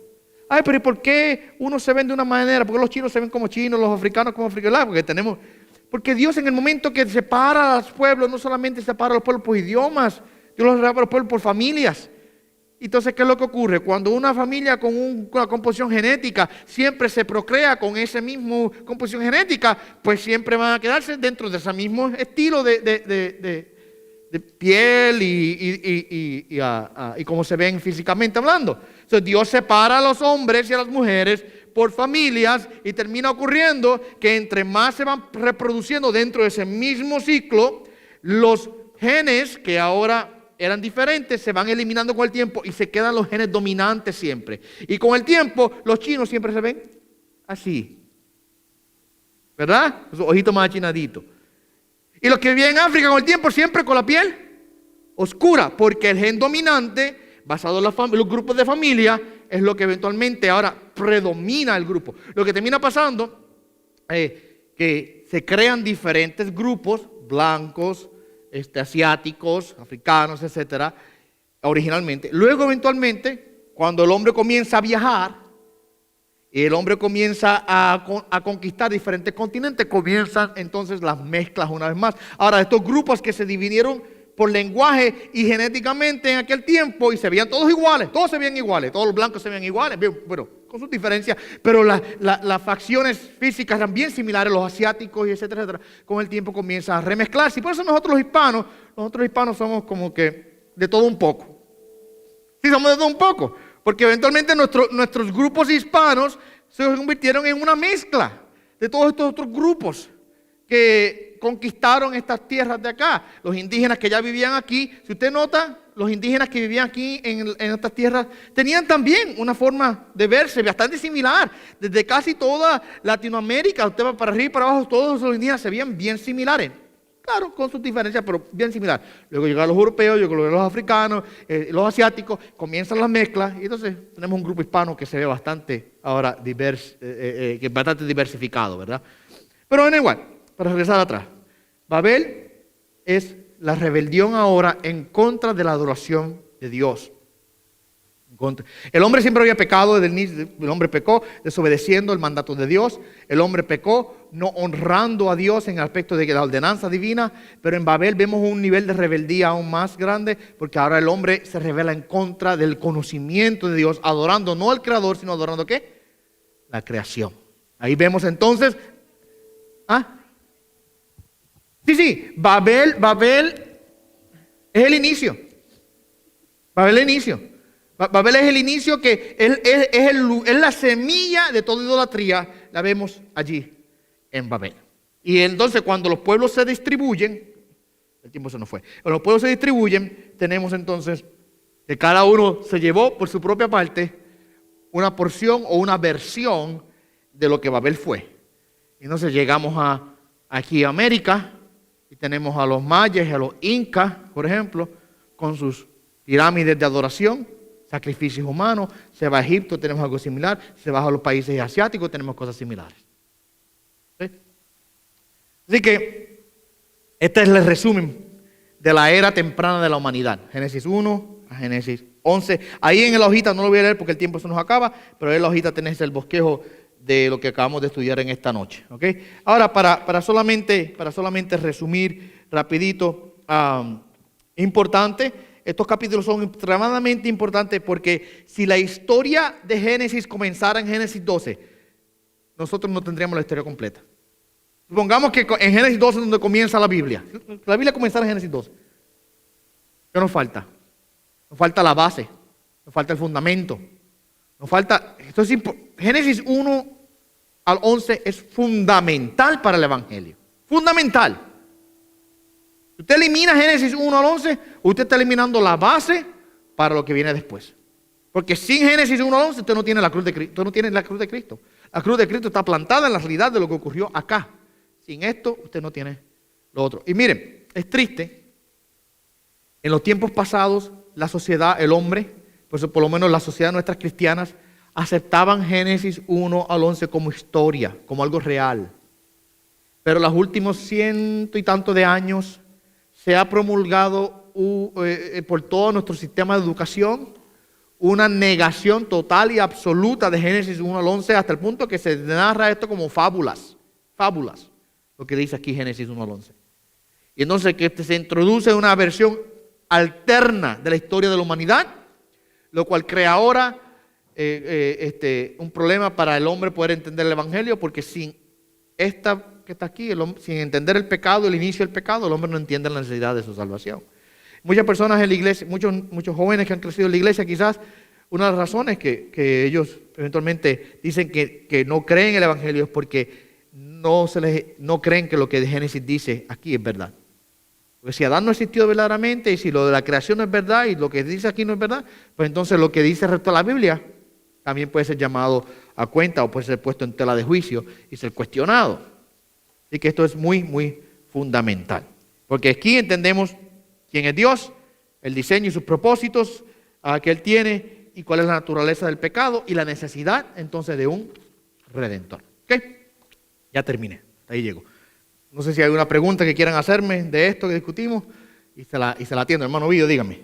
ay, pero ¿y por qué uno se ven de una manera? ¿Por qué los chinos se ven como chinos, los africanos como africanos? Porque Dios en el momento que separa a los pueblos, no solamente separa a los pueblos por idiomas, Dios los separa a los pueblos por familias. Entonces, ¿qué es lo que ocurre? Cuando una familia con una composición genética siempre se procrea con esa misma composición genética, pues siempre van a quedarse dentro de ese mismo estilo de piel y cómo se ven físicamente hablando. Entonces, Dios separa a los hombres y a las mujeres por familias y termina ocurriendo que entre más se van reproduciendo dentro de ese mismo ciclo, los genes que ahora eran diferentes, se van eliminando con el tiempo y se quedan los genes dominantes siempre. Y con el tiempo, los chinos siempre se ven así, ¿verdad? Los ojitos más achinaditos. Y los que viven en África con el tiempo siempre con la piel oscura, porque el gen dominante, basado en los grupos de familia, es lo que eventualmente ahora predomina el grupo. Lo que termina pasando es que se crean diferentes grupos, blancos, asiáticos, africanos, etcétera, originalmente. Luego, eventualmente, cuando el hombre comienza a viajar y el hombre comienza a conquistar diferentes continentes, comienzan entonces las mezclas una vez más. Ahora, estos grupos que se dividieron por lenguaje y genéticamente en aquel tiempo y se veían todos iguales, todos se veían iguales, todos los blancos se veían iguales, bueno, con sus diferencias, pero las facciones físicas eran bien similares, los asiáticos y etcétera, etcétera. Con el tiempo comienza a remezclarse y por eso nosotros los hispanos somos como que de todo un poco. Sí, somos de todo un poco, porque eventualmente nuestros grupos hispanos se convirtieron en una mezcla de todos estos otros grupos que conquistaron estas tierras de acá. Los indígenas que ya vivían aquí, si usted nota, los indígenas que vivían aquí en estas tierras tenían también una forma de verse bastante similar. Desde casi toda Latinoamérica, usted va para arriba y para abajo, todos los indígenas se veían bien similares. Claro, con sus diferencias, pero bien similar. Luego llegaron los europeos, luego los africanos, los asiáticos, comienzan las mezclas y entonces tenemos un grupo hispano que se ve bastante ahora que es bastante diversificado, ¿verdad? Pero bueno, igual, para regresar atrás, Babel es la rebelión ahora en contra de la adoración de Dios. El hombre siempre había pecado, desde el inicio, el hombre pecó desobedeciendo el mandato de Dios, el hombre pecó no honrando a Dios en el aspecto de la ordenanza divina, pero en Babel vemos un nivel de rebeldía aún más grande, porque ahora el hombre se rebela en contra del conocimiento de Dios, adorando no al Creador, sino adorando ¿qué? La creación. Ahí vemos entonces, Sí, Babel es el inicio. Babel es el inicio. Babel es el inicio que es la semilla de toda idolatría. La vemos allí en Babel. Y entonces cuando los pueblos se distribuyen, El tiempo se nos fue. Cuando los pueblos se distribuyen, tenemos entonces que cada uno se llevó por su propia parte una porción o una versión de lo que Babel fue. Y entonces llegamos aquí a América y tenemos a los mayas y a los incas, por ejemplo, con sus pirámides de adoración, sacrificios humanos. Se va a Egipto, tenemos algo similar. Se va a los países asiáticos, tenemos cosas similares. ¿Sí? Así que este es el resumen de la era temprana de la humanidad. Génesis 1 a Génesis 11. Ahí en la hojita, no lo voy a leer porque el tiempo se nos acaba, pero en la hojita tenéis el bosquejo de lo que acabamos de estudiar en esta noche. ¿Okay? Ahora, para solamente resumir rapidito, importante, estos capítulos son extremadamente importantes porque si la historia de Génesis comenzara en Génesis 12, nosotros no tendríamos la historia completa. Supongamos que en Génesis 12 es donde comienza la Biblia. La Biblia comenzara en Génesis 12. ¿Qué nos falta? Nos falta la base, nos falta el fundamento, nos falta... Génesis 1 al 11 es fundamental para el Evangelio. Fundamental. Si usted elimina Génesis 1 al 11, usted está eliminando la base para lo que viene después. Porque sin Génesis 1 al 11 usted no tiene la cruz de Cristo. Usted no tiene la cruz de Cristo. La cruz de Cristo está plantada en la realidad de lo que ocurrió acá. Sin esto usted no tiene lo otro. Y miren, es triste. En los tiempos pasados, la sociedad, el hombre, pues por lo menos la sociedad nuestras cristianas, aceptaban Génesis 1 al 11 como historia, como algo real. Pero los últimos 100 y tantos de años se ha promulgado por todo nuestro sistema de educación una negación total y absoluta de Génesis 1 al 11 hasta el punto que se narra esto como fábulas, lo que dice aquí Génesis 1 al 11. Y entonces que se introduce una versión alterna de la historia de la humanidad, lo cual crea ahora un problema para el hombre poder entender el Evangelio, porque sin esta que está aquí, sin entender el pecado, el inicio del pecado, el hombre no entiende la necesidad de su salvación. Muchas personas en la iglesia, muchos jóvenes que han crecido en la iglesia, quizás una de las razones que ellos eventualmente dicen que no creen en el Evangelio es porque no creen que lo que Génesis dice aquí es verdad. Porque si Adán no existió verdaderamente y si lo de la creación no es verdad y lo que dice aquí no es verdad, pues entonces lo que dice el resto de la Biblia también puede ser llamado a cuenta o puede ser puesto en tela de juicio y ser cuestionado. Así que esto es muy, muy fundamental. Porque aquí entendemos quién es Dios, el diseño y sus propósitos que Él tiene y cuál es la naturaleza del pecado y la necesidad entonces de un redentor. ¿Ok? Ya terminé, hasta ahí llego. No sé si hay una pregunta que quieran hacerme de esto que discutimos y se la atiendo. Hermano Vío, dígame.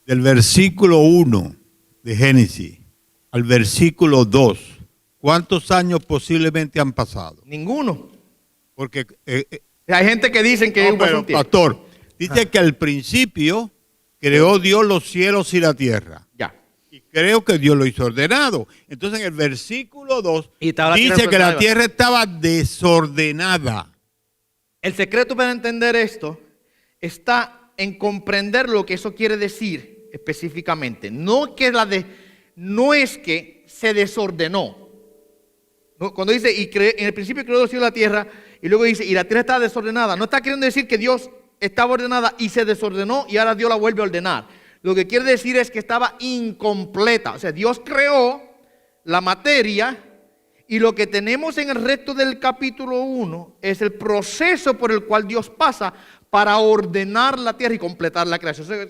Del versículo 1 de Génesis al versículo 2, ¿cuántos años posiblemente han pasado? Ninguno. Porque hay gente que dicen que pero, pastor, dice que al principio creó Dios los cielos y la tierra. Ya. Y creo que Dios lo hizo ordenado. Entonces en el versículo 2 dice que la tierra estaba desordenada. El secreto para entender esto está en comprender lo que eso quiere decir específicamente. No es que se desordenó. No, cuando dice, en el principio creó los cielos y la tierra, y luego dice, y la tierra está desordenada, no está queriendo decir que Dios estaba ordenada y se desordenó y ahora Dios la vuelve a ordenar. Lo que quiere decir es que estaba incompleta. O sea, Dios creó la materia y lo que tenemos en el resto del capítulo 1 es el proceso por el cual Dios pasa para ordenar la tierra y completar la creación. O sea,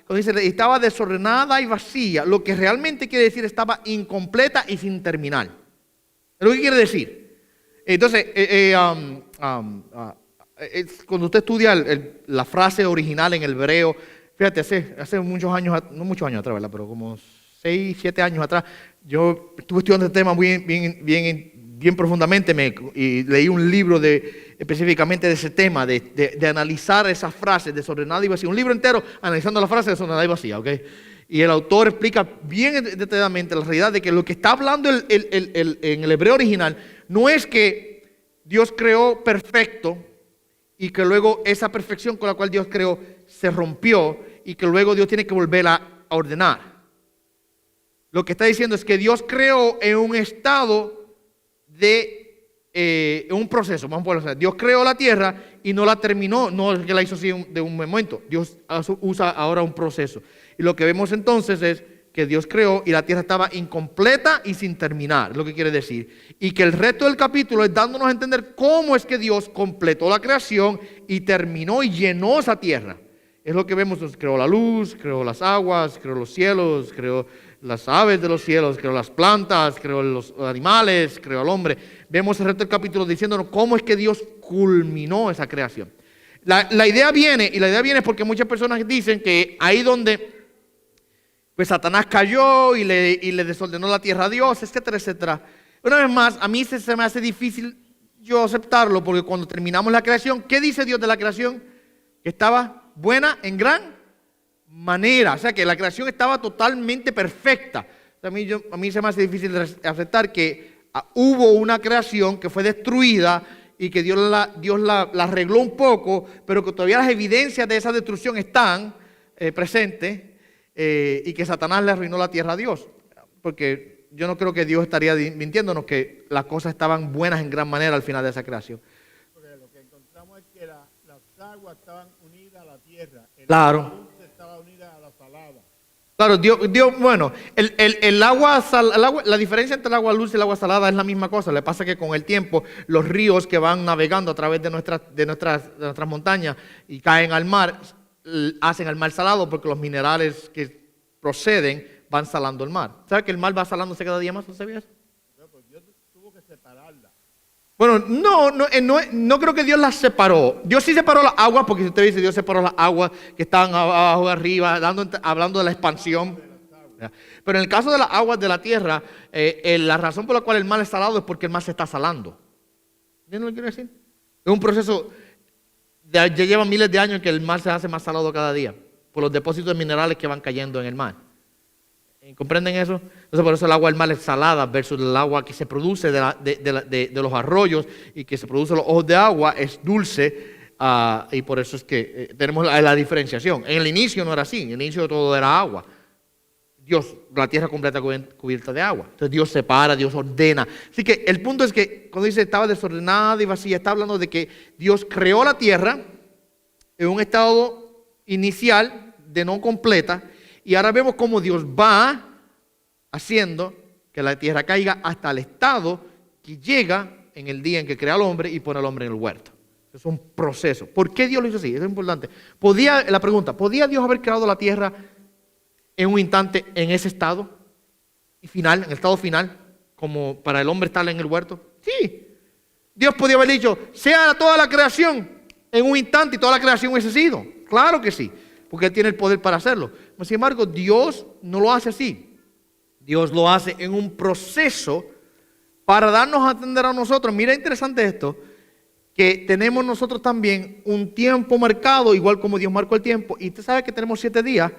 cuando dice estaba desordenada y vacía, lo que realmente quiere decir estaba incompleta y sin terminar. Es lo que quiere decir. Entonces, cuando usted estudia la frase original en el hebreo, fíjate, hace muchos años, no muchos años atrás, ¿verdad? Pero como 6, 7 años atrás, yo estuve estudiando este tema bien profundamente y leí un libro específicamente de ese tema, de analizar esas frases desordenada y vacía. Un libro entero analizando la frase desordenada y vacía, ¿ok? Y el autor explica bien detalladamente la realidad de que lo que está hablando en el hebreo original no es que Dios creó perfecto y que luego esa perfección con la cual Dios creó se rompió y que luego Dios tiene que volver a ordenar. Lo que está diciendo es que Dios creó en un estado de un proceso, vamos a ponerlo así. Dios creó la tierra y no la terminó, no es que la hizo así de un momento. Dios usa ahora un proceso. Y lo que vemos entonces es que Dios creó y la tierra estaba incompleta y sin terminar, es lo que quiere decir. Y que el resto del capítulo es dándonos a entender cómo es que Dios completó la creación y terminó y llenó esa tierra. Es lo que vemos, entonces, creó la luz, creó las aguas, creó los cielos, creó las aves de los cielos, creó las plantas, creó los animales, creó al hombre. Vemos el resto del capítulo diciéndonos cómo es que Dios culminó esa creación. La idea viene porque muchas personas dicen que ahí donde pues Satanás cayó y le desordenó la tierra a Dios, etcétera, etcétera. Una vez más, a mí se me hace difícil yo aceptarlo porque cuando terminamos la creación, ¿qué dice Dios de la creación? Que estaba buena en gran manera, o sea que la creación estaba totalmente perfecta. A mí se me hace difícil aceptar que hubo una creación que fue destruida y que Dios la arregló un poco, pero que todavía las evidencias de esa destrucción están presentes y que Satanás le arruinó la tierra a Dios. Porque yo no creo que Dios estaría mintiéndonos que las cosas estaban buenas en gran manera al final de esa creación. Porque lo que encontramos es que las aguas estaban unidas a la tierra. Claro. Estaba unida a la salada. Claro, Dios, bueno, el agua, la diferencia entre el agua dulce y el agua salada es la misma cosa. Le pasa que con el tiempo los ríos que van navegando a través de nuestras montañas y caen al mar, hacen al mar salado porque los minerales que proceden van salando el mar. ¿Sabes que el mar va salándose cada día más? ¿No sabías? Pues Dios tuvo que separarla. Bueno, no creo que Dios las separó. Dios sí separó las aguas, porque si usted dice Dios separó las aguas que estaban abajo, arriba, hablando de la expansión. Pero en el caso de las aguas de la tierra, la razón por la cual el mar es salado es porque el mar se está salando. ¿Entiendes lo que quiero decir? Es un proceso, ya lleva miles de años que el mar se hace más salado cada día, por los depósitos de minerales que van cayendo en el mar. ¿Comprenden eso? Entonces por eso el agua del mar es salada versus el agua que se produce de los arroyos y que se produce de los ojos de agua es dulce y por eso es que tenemos la diferenciación. En el inicio no era así, en el inicio todo era agua. La tierra completa cubierta de agua. Entonces Dios separa, Dios ordena. Así que el punto es que cuando dice estaba desordenada y vacía, está hablando de que Dios creó la tierra en un estado inicial de no completa. Y ahora vemos cómo Dios va haciendo que la tierra caiga hasta el estado que llega en el día en que crea al hombre y pone al hombre en el huerto. Es un proceso. ¿Por qué Dios lo hizo así? Eso es importante. La pregunta, ¿podía Dios haber creado la tierra en un instante en ese estado y final, en el estado final, como para el hombre estar en el huerto? Sí. Dios podía haber dicho, sea toda la creación en un instante y toda la creación hubiese sido. Claro que sí, porque Él tiene el poder para hacerlo. Sin embargo, Dios no lo hace así. Dios lo hace en un proceso para darnos a entender a nosotros. Mira, interesante esto, que tenemos nosotros también un tiempo marcado, igual como Dios marcó el tiempo. Y usted sabe que tenemos 7 días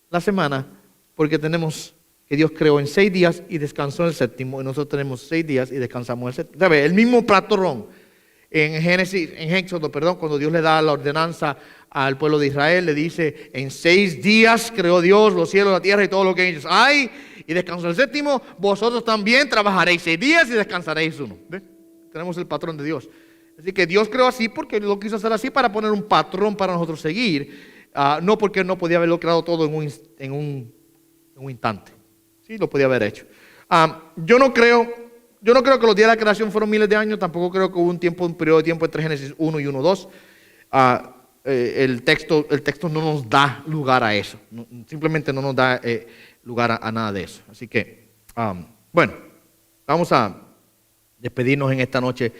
la semana, porque tenemos que Dios creó en 6 días y descansó en el séptimo. Y nosotros tenemos 6 días y descansamos en el séptimo. ¿Sabe? El mismo patrón en Éxodo, cuando Dios le da la ordenanza al pueblo de Israel, le dice, en 6 días creó Dios los cielos, la tierra y todo lo que en ellos hay, y descansó el séptimo. Vosotros también trabajaréis 6 días y descansaréis 1. ¿Ves? Tenemos el patrón de Dios. Así que Dios creó así porque lo quiso hacer así para poner un patrón para nosotros seguir, no porque Él no podía haberlo creado todo en un instante. Sí, lo podía haber hecho. Yo no creo que los días de la creación fueron miles de años, tampoco creo que hubo un periodo de tiempo entre Génesis 1 y 1:2. El texto no nos da lugar a eso, simplemente no nos da lugar a nada de eso. Así que, bueno, vamos a despedirnos en esta noche,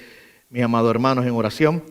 mis amados hermanos, en oración.